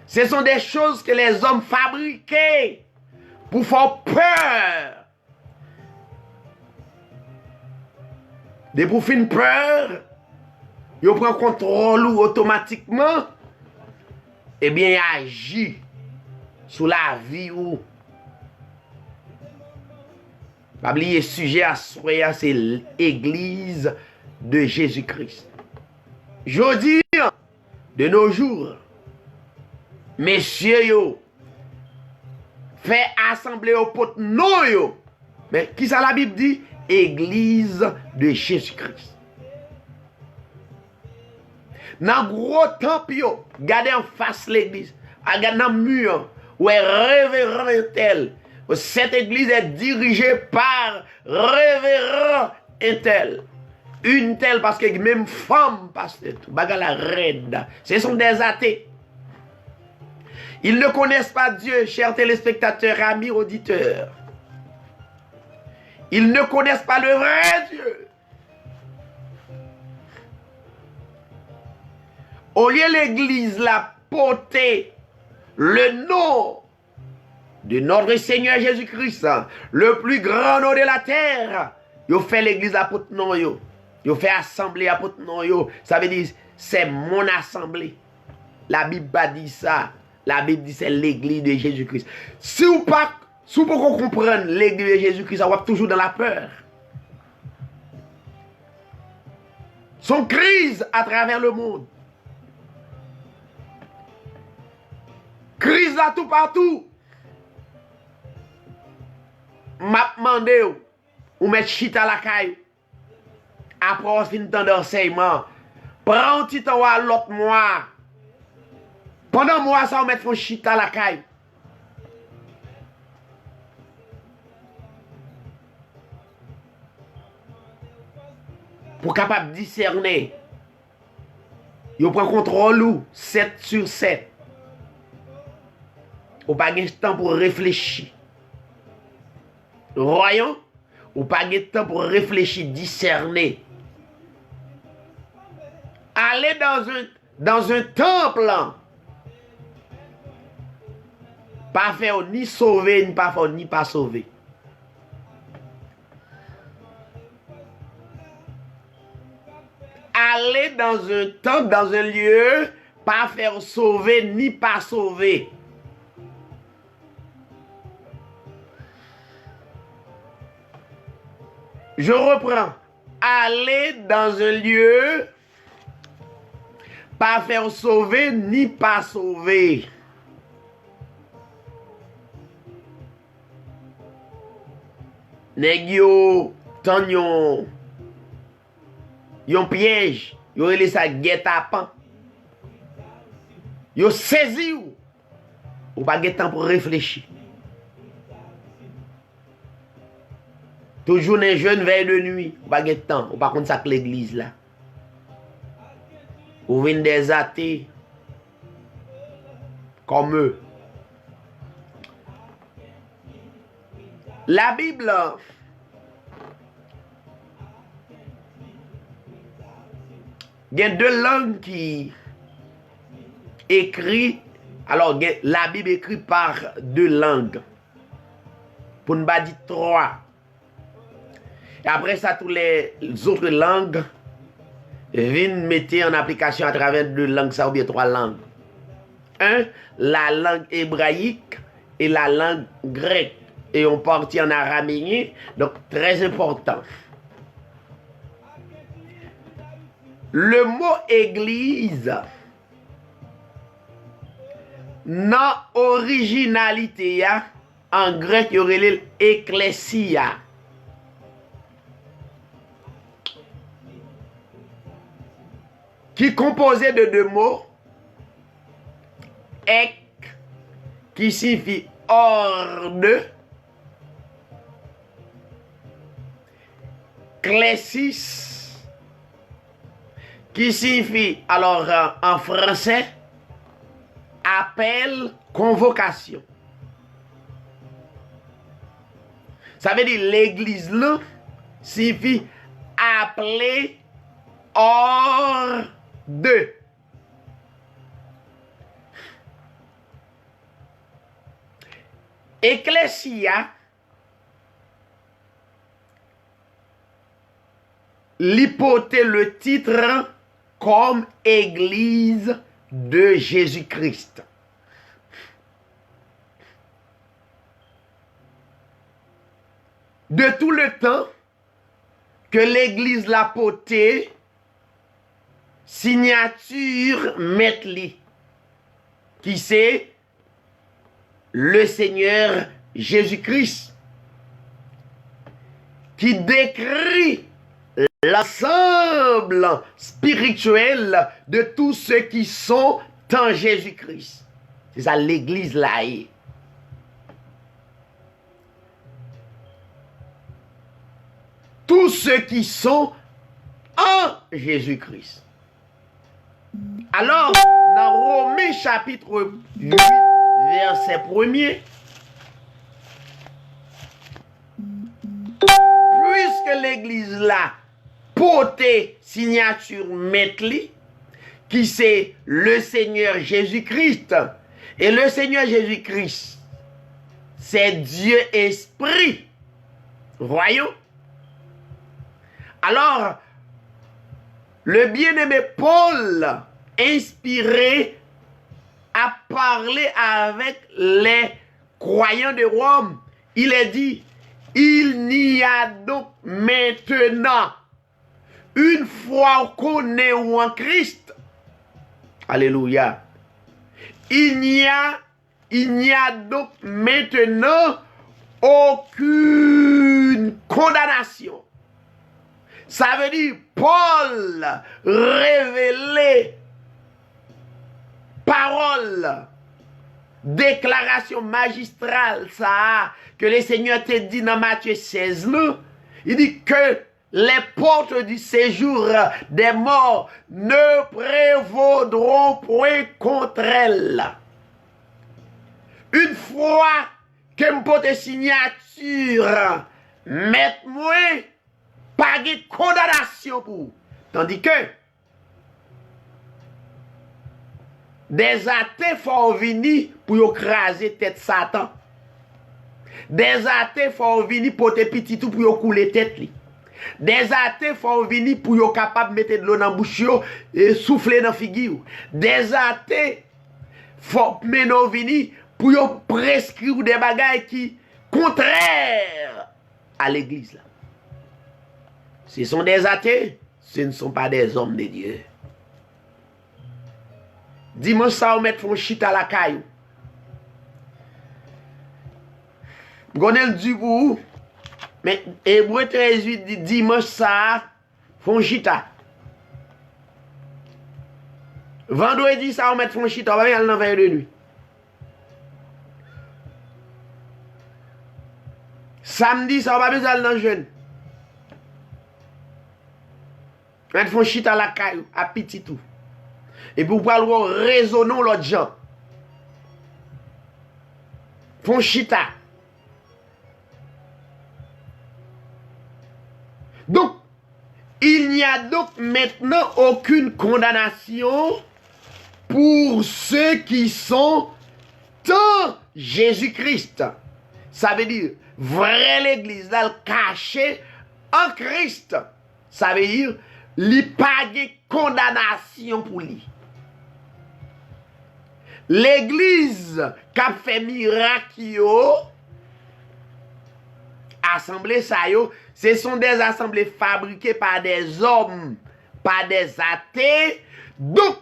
Speaker 1: Ce sont des choses que les hommes fabriqués pour faire peur. Des pour faire peur, ils prennent contrôle automatiquement, et bien ils agissent sur la vie ou. Pas oublier sujet à soyer, c'est l'église de Jésus-Christ. Je dis, de nos jours, messieurs yo, fait assembler au pot non yo. Mais qui ça la Bible dit? Église de Jésus-Christ. Dans gros temple yo, gardez en face l'église, regardez dans le mur, où est révérend tel. Cette église est dirigée par révérend tel. Une telle parce que même femme passe tout, bagala raide. Ce sont des athées. Ils ne connaissent pas Dieu, chers téléspectateurs, amis, auditeurs. Ils ne connaissent pas le vrai Dieu. Au lieu l'église la porter le nom de notre Seigneur Jésus-Christ, le plus grand nom de la terre, ils fait l'église à porter nom yo. Ils fait assemblée à porter nom yo. Ça veut dire c'est mon assemblée. La Bible pas dit ça. La Bible dit c'est l'église de Jésus-Christ. Si vous pas comprendre l'église de Jésus-Christ, ça va toujours dans la peur. Son crise à travers le monde. Crise là tout partout. M'a demandé ou mettre chita la caille. Après on fin temps d'enseignement. Prends un petit temps à l'autre mois. Pendant moi ça on met son chita la caille. Pour capable discerner. Yo prend contrôle ou 7 sur 7. Ou pas de temps pour réfléchir. Voyons, ou pas de temps pour réfléchir, discerner. Aller dans un temple. Pas faire ni sauver, ni pas faire ni pas sauver. Aller dans un temple, dans un lieu, pas faire sauver, ni pas sauver. Je reprends. Aller dans un lieu, pas faire sauver, ni pas sauver. Nèg yo tan yon piège, yo relé ça guet-apens. Yo saisi ou pas de temps pour réfléchir. Toujours les jeunes veille de nuit, ou pas de temps, ou pas contre ça que l'église là. Ou viennent des athées comme eux. La Bible il y a deux langues qui écrit. Alors la Bible écrit par deux langues. Pour ne pas dire trois. Et après ça, toutes les autres langues viennent mettre en application à travers deux langues, ça ou bien trois langues. Un, la langue hébraïque et la langue grecque. Et on partit en araméen, donc très important. Le mot église, dans originalité, en grec, il y aurait l'ecclésia. Qui est composé de deux mots. Ek, qui signifie hors de. Clésis, qui signifie, alors en français, appel, convocation. Ça veut dire l'église là signifie appeler hors de. Ecclésia, l'hypothèse, le titre comme Église de Jésus-Christ. De tout le temps que l'Église l'a porté, signature Metli, qui c'est le Seigneur Jésus-Christ, qui décrit l'ensemble spirituel de tous ceux qui sont en Jésus-Christ. C'est ça l'église là. Tous ceux qui sont en Jésus-Christ. Alors, dans Romains chapitre 8, verset 1er, puisque l'église là porté signature Metli, qui c'est le Seigneur Jésus-Christ. Et le Seigneur Jésus-Christ, c'est Dieu Esprit. Voyons. Alors, le bien-aimé Paul, inspiré, a parlé avec les croyants de Rome. Il a dit, il n'y a donc maintenant, une fois qu'on est en Christ, alléluia, il n'y a donc maintenant aucune condamnation. Ça veut dire Paul révélé parole, déclaration magistrale, ça, que le Seigneur t'a dit dans Matthieu 16, là, il dit que les portes du séjour des morts ne prévaudront point contre elles. Une fois que je porte signature, mettez-moi pas de condamnation pour. Tandis que Des athées font venir pour écraser tête Satan. Des athées font venir pour te petit tout pour couler tête li. Des athées font venir pour être capable de mettre de l'eau dans la bouche et souffler dans la figure. Des athées font venir pour prescrire des bagages qui contraires à l'église. Ce sont des athées, ce ne sont pas des hommes de Dieu. Dimanche, ça va mettre un chita à la caillou. Gonel du bout. Mais Hébreu 13 dit dimanche ça font chita. Vendredi ça on met font chita, on va aller dans veille de nuit. Samedi ça on va besoin dans jeûne. Mettre font chita à la caillou, à petit tout. Et puis pour pouvoir raisonner l'autre gens. Font chita. Donc, il n'y a donc maintenant aucune condamnation pour ceux qui sont en Jésus-Christ. Ça veut dire, vrai l'église, là, cachée en Christ. Ça veut dire, il n'y a pas de condamnation pour lui. L'église qui a fait miracle, assemblée ça yo, ce sont des assemblées fabriquées par des hommes, par des athées. Donc,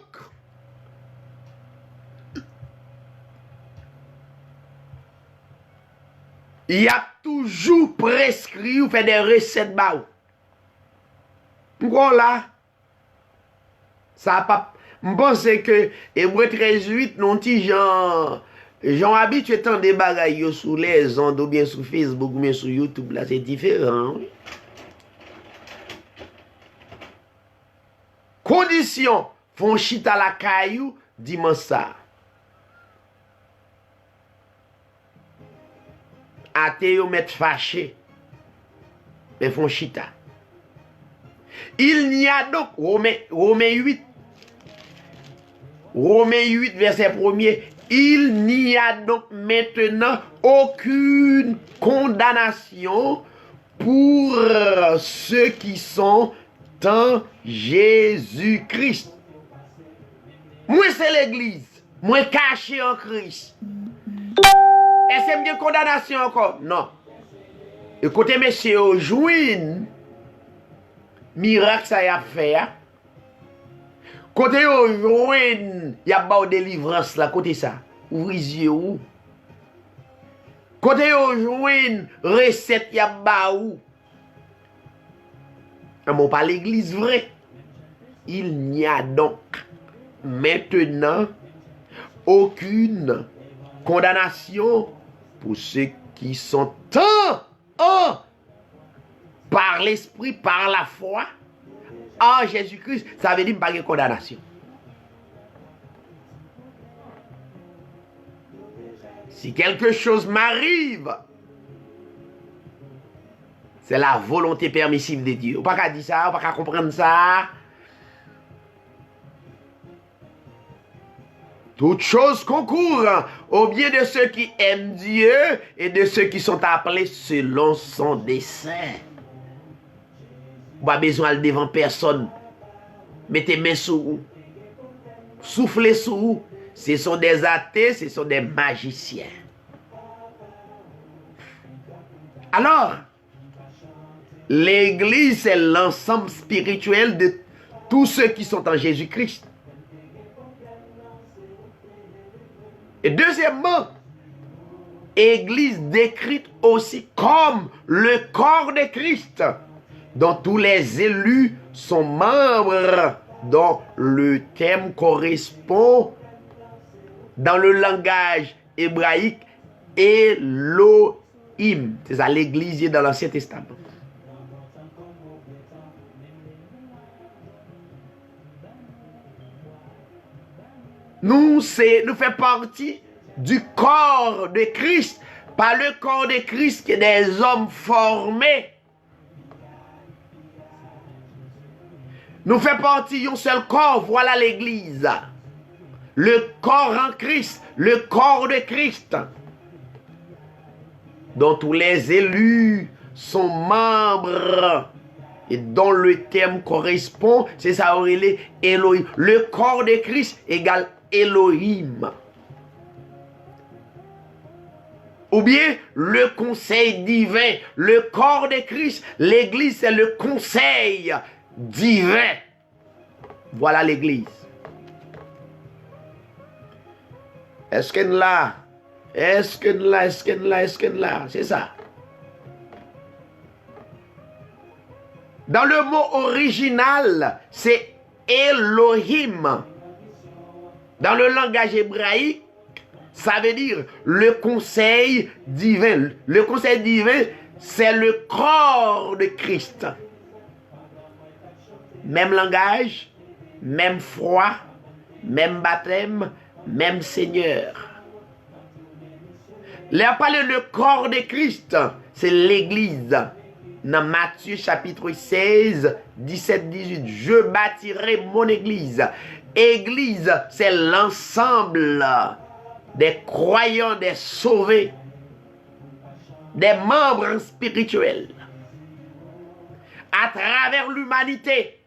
Speaker 1: il y a toujours prescrit ou fait des recettes bas. Voilà. Ça pas. Je pense que Hébreu 13:8, non ti Jean habitué tant de bagailles sur les ondes ou bien sur Facebook ou bien sur YouTube là, c'est différent. Oui. Condition, font chita la caillou dimanche ça. Athée yo met fâché. Mais font chita. Il n'y a donc Romains 8 verset 1er. Il n'y a donc maintenant aucune condamnation pour ceux qui sont en Jésus-Christ. Moi, c'est l'église. Moi, caché en Christ. Est-ce que c'est une condamnation encore? Non. Écoutez, messieurs, jouin miracle ça y a fait. Côté yo, il y a pas de délivrance là, côté ça. Ouvrez yeux ou. Côté yo, joine recette y a ba ou. Bon, pas l'église vraie. Il n'y a donc maintenant aucune condamnation pour ceux qui sont en par l'esprit, par la foi. En Jésus-Christ, ça veut dire pas de condamnation. Si quelque chose m'arrive, c'est la volonté permissive de Dieu. On ne peut pas dire ça, on ne peut pas comprendre ça. Toutes choses concourent au bien de ceux qui aiment Dieu et de ceux qui sont appelés selon son dessein. Pas besoin de devant personne. Mettez main sous vous. Soufflez sous vous. Ce sont des athées, ce sont des magiciens. Alors, l'église, c'est l'ensemble spirituel de tous ceux qui sont en Jésus-Christ. Et deuxièmement, église décrite aussi comme le corps de Christ, dont tous les élus sont membres, dont le thème correspond dans le langage hébraïque Elohim. C'est ça, l'église dans l'Ancien Testament. Nous faisons partie du corps de Christ, pas le corps de Christ qui est des hommes formés. Nous faisons partie d'un seul corps, voilà l'église. le corps en Christ, le corps de Christ, dont tous les élus sont membres et dont le terme correspond, c'est ça, Aurélie, Elohim. Le corps de Christ égale Elohim. Ou bien le conseil divin, le corps de Christ, l'église c'est le conseil divin. Voilà l'église. Est-ce qu'elle là? Est-ce qu'elle là? Est-ce qu'elle là? Est-ce qu'elle là? C'est ça. Dans le mot original, c'est Elohim. Dans le langage hébraïque, ça veut dire le conseil divin. Le conseil divin, c'est le corps de Christ. Même langage, même foi, même baptême, même Seigneur. Là, parle le corps de Christ, c'est l'église. Dans Matthieu chapitre 16, 17, 18, je bâtirai mon église. Église, c'est l'ensemble des croyants, des sauvés, des membres spirituels, à travers l'humanité.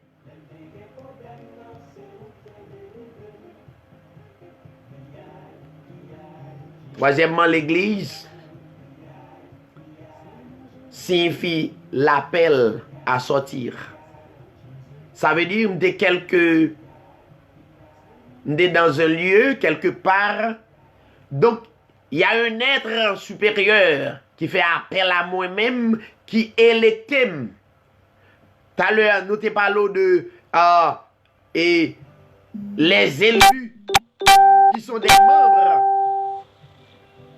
Speaker 1: Troisièmement, l'église signifie l'appel à sortir. Ça veut dire que dans un lieu, quelque part. Donc, il y a un être supérieur qui fait appel à moi-même, qui électe. Tout à l'heure, nous t'ai parlé de et les élus qui sont des membres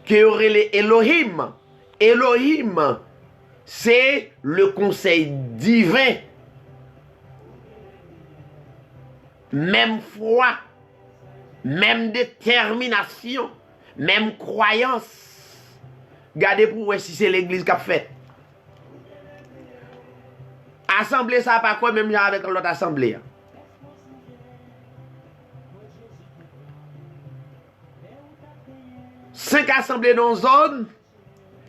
Speaker 1: qui auraient les Elohim. Elohim, c'est le conseil divin. Même foi, même détermination, même croyance. Regardez pour voir si c'est l'église qui a fait. Assemblée, ça pas quoi, même avec l'autre assemblée. Cinq assemblées dans une zone,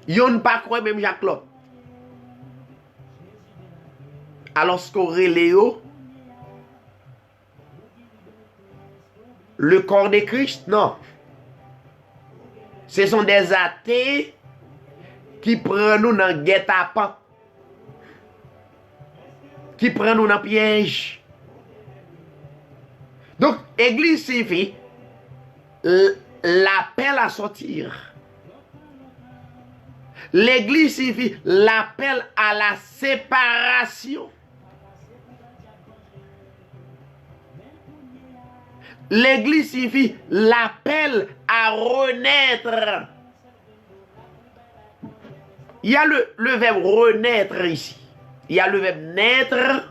Speaker 1: yon pas quoi, même Jacques l'autre. Alors, ce qu'on reléo, le corps de Christ, non. Ce sont des athées qui prennent nous dans le guet-apens, qui prennent nous dans le piège. Donc, église signifie l'appel à sortir. L'église signifie l'appel à la séparation. L'église signifie l'appel à renaître. Il y a le verbe renaître ici. Il y a le verbe naître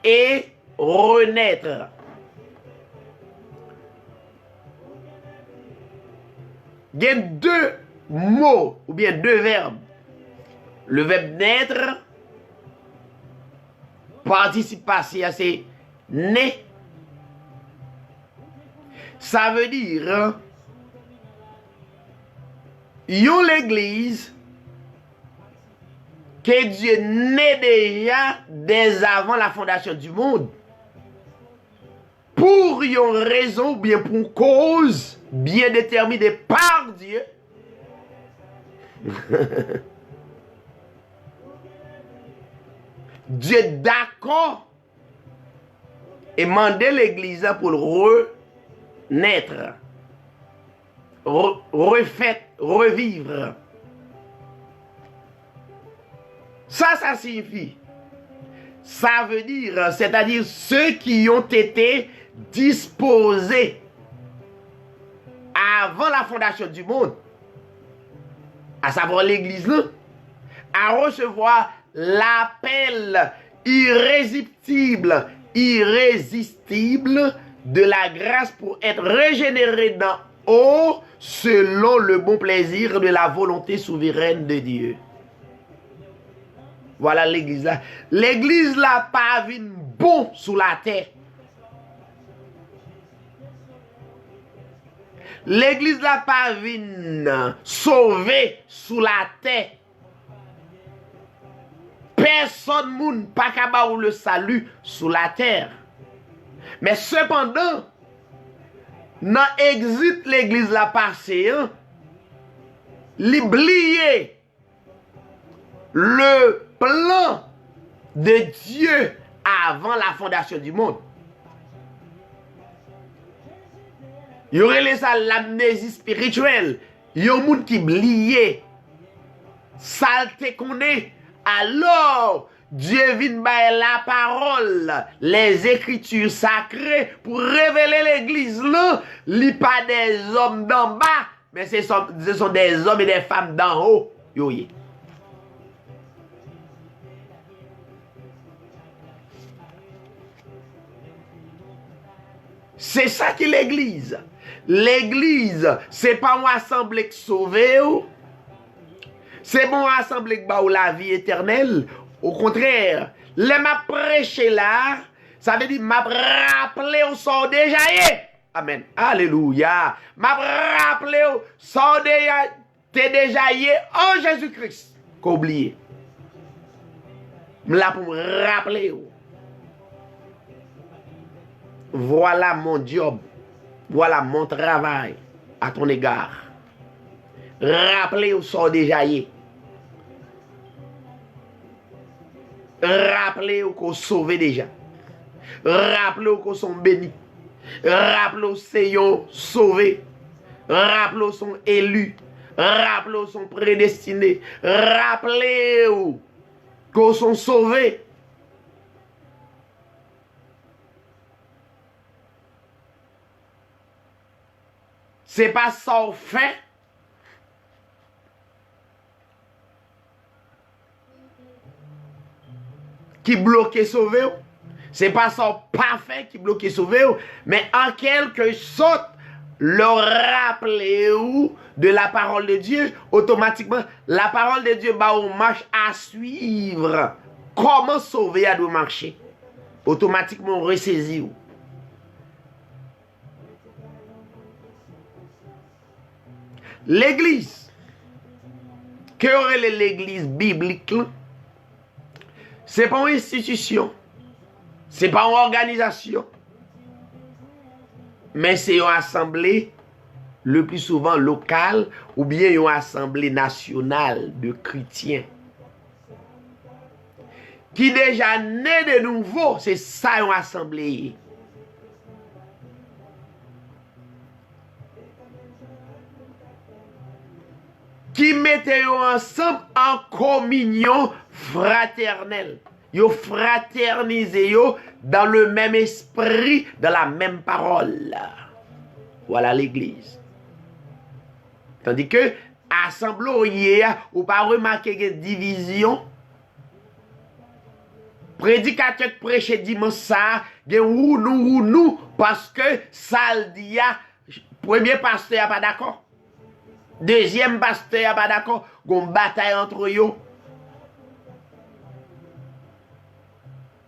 Speaker 1: et renaître. Il y a deux mots ou bien deux verbes. Le verbe naître, participe passé, c'est né. Ça veut dire, yon l'église que Dieu naît déjà dès avant la fondation du monde. Pour une raison, bien pour une cause bien déterminée par Dieu. Dieu est d'accord et mandé l'église pour renaître, refaire, revivre. Ça signifie. Ça veut dire, c'est-à-dire ceux qui ont été disposés avant la fondation du monde, à savoir l'église là, à recevoir l'appel irrésistible de la grâce pour être régénéré d'en haut selon le bon plaisir de la volonté souveraine de Dieu. Voilà l'église là. L'église là pas vient bon sous la terre. L'église la pas vine sauver sous la terre. Personne moun pas capable ou le salut sous la terre. Mais cependant, dans exit l'église la passé, l'oublier le plan de Dieu avant la fondation du monde. Il y aurait ça l'amnésie spirituelle. Il y a un monde qui oublié saleté qu'on est. Alors, Dieu vient bailler la parole, les écritures sacrées pour révéler l'église là. Ce n'est pas des hommes d'en bas, mais ce sont des hommes et des femmes d'en haut. Yo, yeah. C'est ça qui est l'église. L'église, c'est pas une assemblée qui sauve. C'est bon assemblée qui bat la vie éternelle. Au contraire, les m'a prêché là, ça veut dire m'a rappelé au sort déjà. Amen. Alléluia. M'a rappelé au sort déjà. T'es déjà en Jésus-Christ. Qu'oublié. Là pour me rappeler. Voilà mon job. Voilà mon travail à ton égard. Rappelez au sort déjà. Rappelez-vous qu'on sauvé déjà. Rappelez-vous qu'on sont bénis. Rappelez-vous qu'on sont sauvés. Rappelez-vous qu'on sont élus. Rappelez-vous qu'on sont prédestinés. Rappelez-vous qu'on sont sauvés. C'est pas ça au fait. Qui bloque sauver, c'est pas ça parfait qui bloque sauver, mais en quelque sorte, leur rappeler de la parole de Dieu, automatiquement, la parole de Dieu bah on marche à suivre. Comment sauver à doit marcher? Automatiquement, on ressaisit. L'église, que aurait l'église biblique là? C'est pas une institution, c'est pas une organisation, mais c'est une assemblée le plus souvent locale ou bien une assemblée nationale de chrétiens qui déjà né de nouveau, c'est ça une assemblée. Qui mettez ensemble en communion fraternelle. Yo fraternisez yo dans le même esprit, dans la même parole. Voilà l'église. Tandis que, assemblée, ou pas remarquer une division. Prédicateur prêche dimanche ça, gen ou nous, parce que ça le dit, premier pasteur n'est pas d'accord. Deuxième pasteur n'est pas d'accord. Gon bataille entre eux.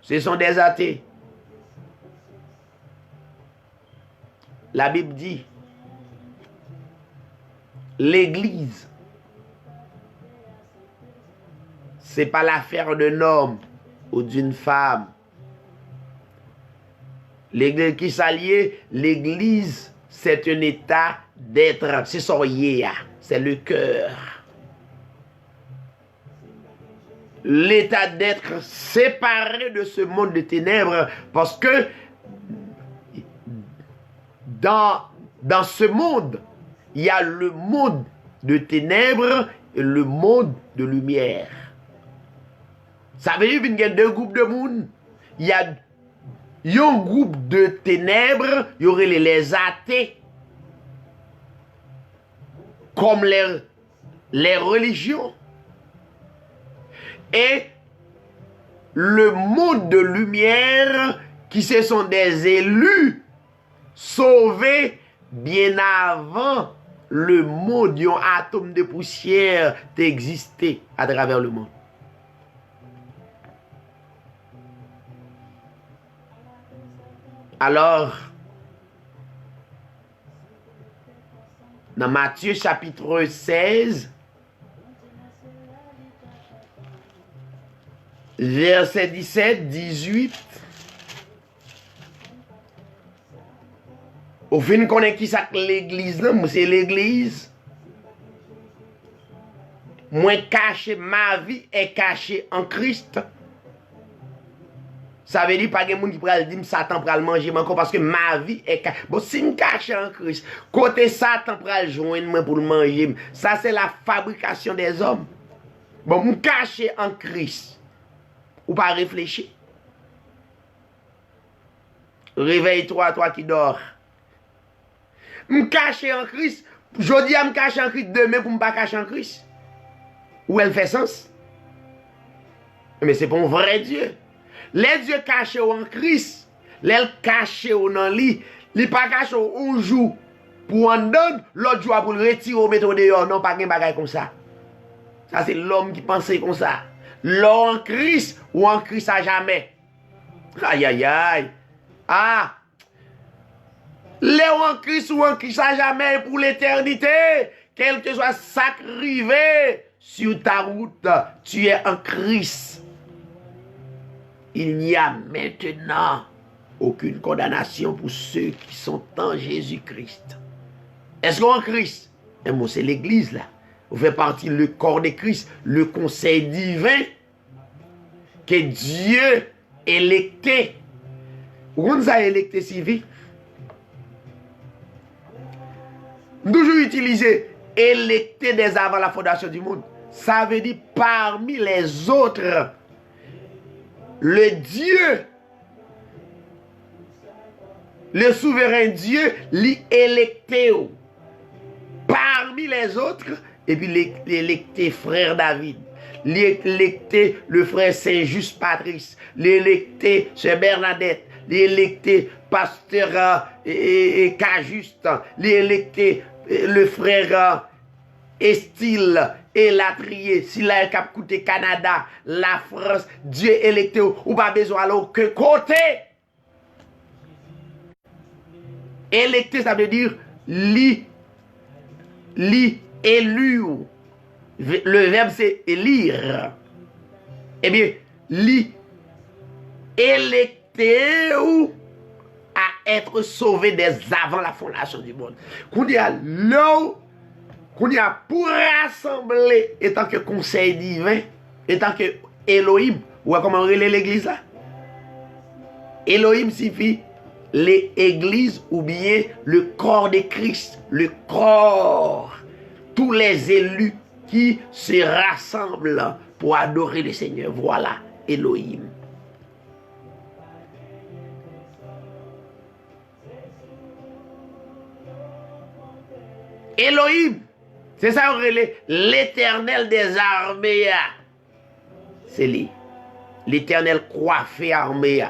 Speaker 1: Ce sont des athées. La Bible dit, l'église, c'est pas l'affaire d'un homme ou d'une femme. L'église qui s'allie, l'église, c'est un état d'être. C'est son yéa, c'est le cœur. L'état d'être séparé de ce monde de ténèbres, parce que dans ce monde, il y a le monde de ténèbres et le monde de lumière. Ça veut dire qu'il y a deux groupes de monde. Il y a un groupe de ténèbres, il y aurait les athées, comme les religions. Et le monde de lumière, qui ce sont des élus sauvés bien avant le monde, un atome de poussière d'exister à travers le monde. Alors, Dans Matthieu chapitre 16, verset 17, 18. Au fin connaît qui ça l'église là, c'est l'église. Moi caché, ma vie est cachée en Christ. Ça veut dire pas que moun qui pral dire Satan pral manger encore parce que ma vie est cachée. Bon, si me caché en Christ, côté Satan pral joindre moi pour le manger, ça c'est la fabrication des hommes. Bon, me caché en Christ. Ou pas réfléchir. Réveille-toi, toi qui dors. Me cacher en Christ. Je dis à me cacher en Christ demain pour me pas cacher en Christ. Où elle fait sens? Mais c'est pour un vrai Dieu. Les dieux cachés en Christ, les cachés dans lit, les pas cachés un jour pour en donner, l'autre jour pour le retirer au métro dehors. Non, pas de bagaille comme ça. Ça, c'est l'homme qui pensait comme ça. L'homme en Christ ou en Christ à jamais. Aïe, aïe, aïe. Ah! Léon en Christ ou en Christ à jamais pour l'éternité. Quel que soit sacrivé sur ta route, tu es en Christ. Il n'y a maintenant aucune condamnation pour ceux qui sont en Jésus-Christ. Est-ce qu'en Christ? Et bon, c'est l'église là. Vous faites partie du corps de Christ, le conseil divin que Dieu électé. Vous nous a électé si vite? Toujours utilisé électé dès avant la fondation du monde. Ça veut dire parmi les autres, le Dieu, le souverain Dieu, l'électé parmi les autres, et puis l'électé frère David, l'électé le frère Saint-Just Patrice, l'électé Sœur Bernadette, l'électé pasteur Cajuste, l'électé le frère Estile et Latrier, si la cap coûté Canada, la France, Dieu électé ou pas besoin alors que côté. Électé, ça veut dire élu. Le verbe c'est élire. Eh bien, électé ou à être sauvé dès avant la fondation du monde. Qu'on y a l'eau, qu'on y a pour rassembler, étant que conseil divin, étant que Elohim, ou comment on relève l'église là? Elohim signifie l'église ou bien le corps de Christ, le corps, tous les élus qui se rassemblent pour adorer le Seigneur. Voilà, Elohim. Elohim, c'est ça on relève l'éternel des armées. C'est lui. L'éternel coiffé armée.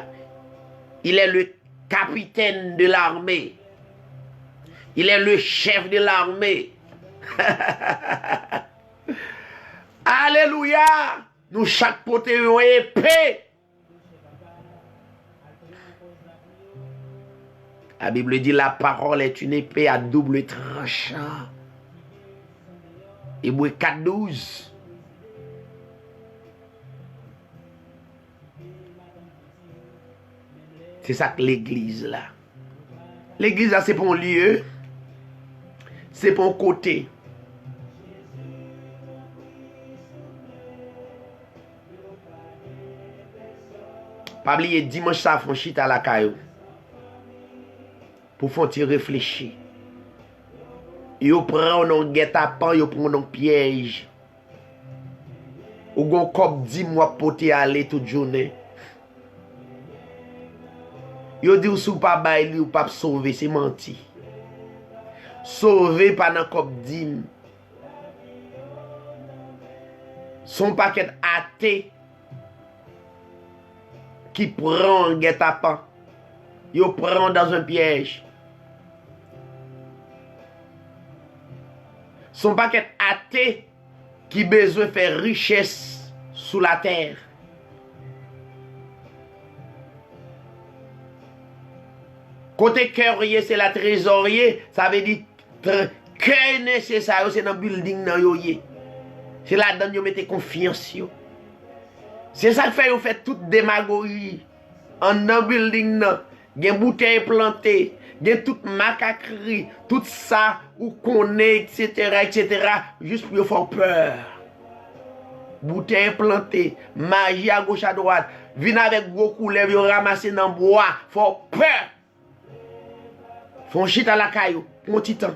Speaker 1: Il est le capitaine de l'armée. Il est le chef de l'armée. Alléluia. Nous chaque côté une épée. La Bible dit la parole est une épée à double tranchant. Hébreux 4:12. C'est ça que l'église là. L'église là c'est pour un lieu. C'est pour un côté. Pas oublier dimanche ça franchit à la caillou. Pour faire réfléchir. Yo prend un guet-apens, yo prend un piège. Ou gon kop 10 mois pote aller toute journée. Yo dit ou sou pas bay li ou pas sauver, c'est menti. Sauver pendant kop 10. Son paquet athée qui prend un guet-apens. Yo prend dans un piège. Son paquet athée qui besoin de faire richesse sous la terre. Côté cœurier, c'est la trésorier. Ça veut dire cœur nécessaire, c'est dans le building. C'est là-dedans que vous mettez confiance. C'est ça qui fait que vous faites toute démagogie. En dans le building, il y a des bouteilles plantées, il y a toute macaquerie, tout ça, ou connaît, etc., juste pour vous faire peur. Bouteilles plantées, magie à gauche à droite, venez avec gros couleurs, vous ramassez dans le bois, faut peur. Font chita à la caillou, pour un petit temps.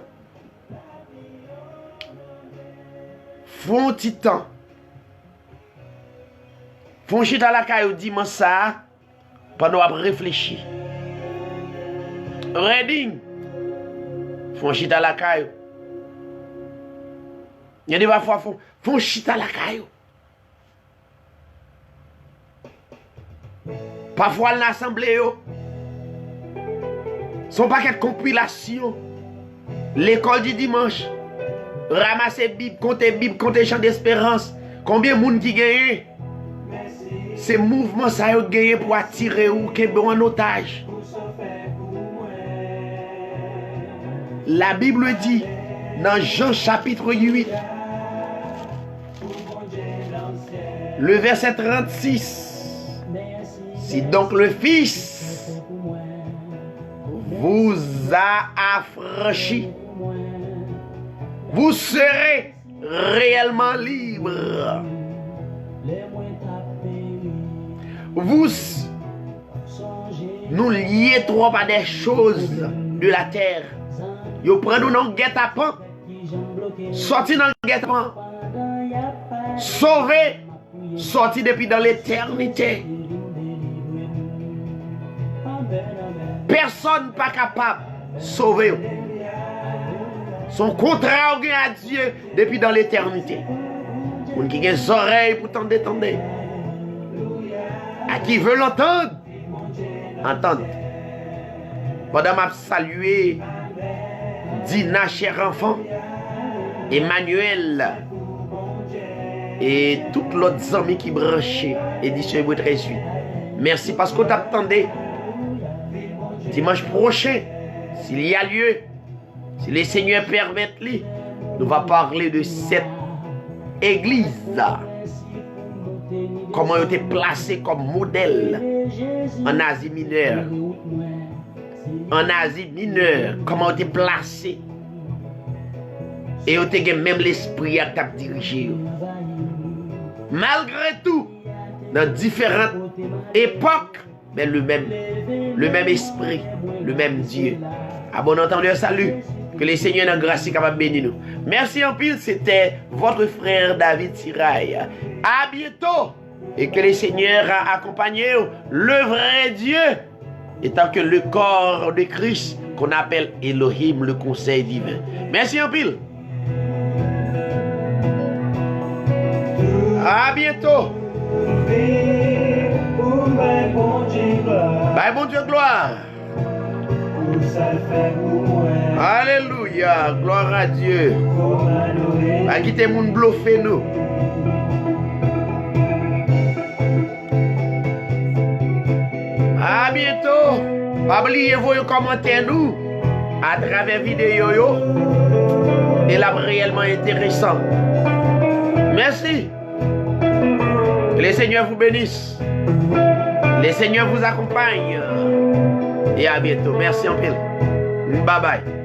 Speaker 1: Font un petit temps. Font chita à la caillou, dis-moi ça, pendant qu'on réfléchir. Reading. Font chita à la caillou. Il y a des fois, font chita à la caillou. Parfois, l'assemblée, son paquet de compilation, l'école du dimanche, ramasser Bible, compter chant d'espérance, combien de monde qui gagne, ces mouvements ça y gagné pour attirer ou en otage. La Bible dit, dans Jean chapitre 8, le verset 36, si donc le Fils vous a affranchi, vous serez réellement libre. Vous nous liez trop à des choses de la terre. Vous prenez dans le guet-apens, sorti dans le guet-apens, sauvé, sorti depuis dans l'éternité. Personne pas capable de sauver. Son contrat à Dieu depuis dans l'éternité. Pour qui a des oreilles pour t'entendre. À qui veut l'entendre, entendre. Pendant m'a salué Dina, cher enfant, Emmanuel et toutes l'autre amis qui branchaient édition votre suite. Merci parce qu'on t'attendait. Dimanche prochain, s'il y a lieu, si les seigneurs permettent, nous allons parler de cette église. Comment elle a été placée comme modèle en Asie mineure. En Asie mineure, comment elle a été placée. Et elle a même l'esprit à t'a dirigé. Malgré tout, dans différentes époques, mais le même esprit, le même Dieu. À bon entendeur, salut. Que les seigneurs de grâce soient capables de bénir nous. Merci en pile, c'était votre frère David Sirail. À bientôt. Et que les seigneurs accompagnent le vrai Dieu, étant que le corps de Christ qu'on appelle Elohim, le conseil divin. Merci en pile. À bientôt. Bye, bon Dieu, gloire. Alléluia, gloire à Dieu. Pas quitter mon bluffé nous. À bientôt. Pas oublier vos commentaires nous à travers vidéo et là réellement intéressant. Merci. Que les seigneurs vous bénissent. Les seigneurs vous accompagnent. Et à bientôt. Merci en pile. Bye bye.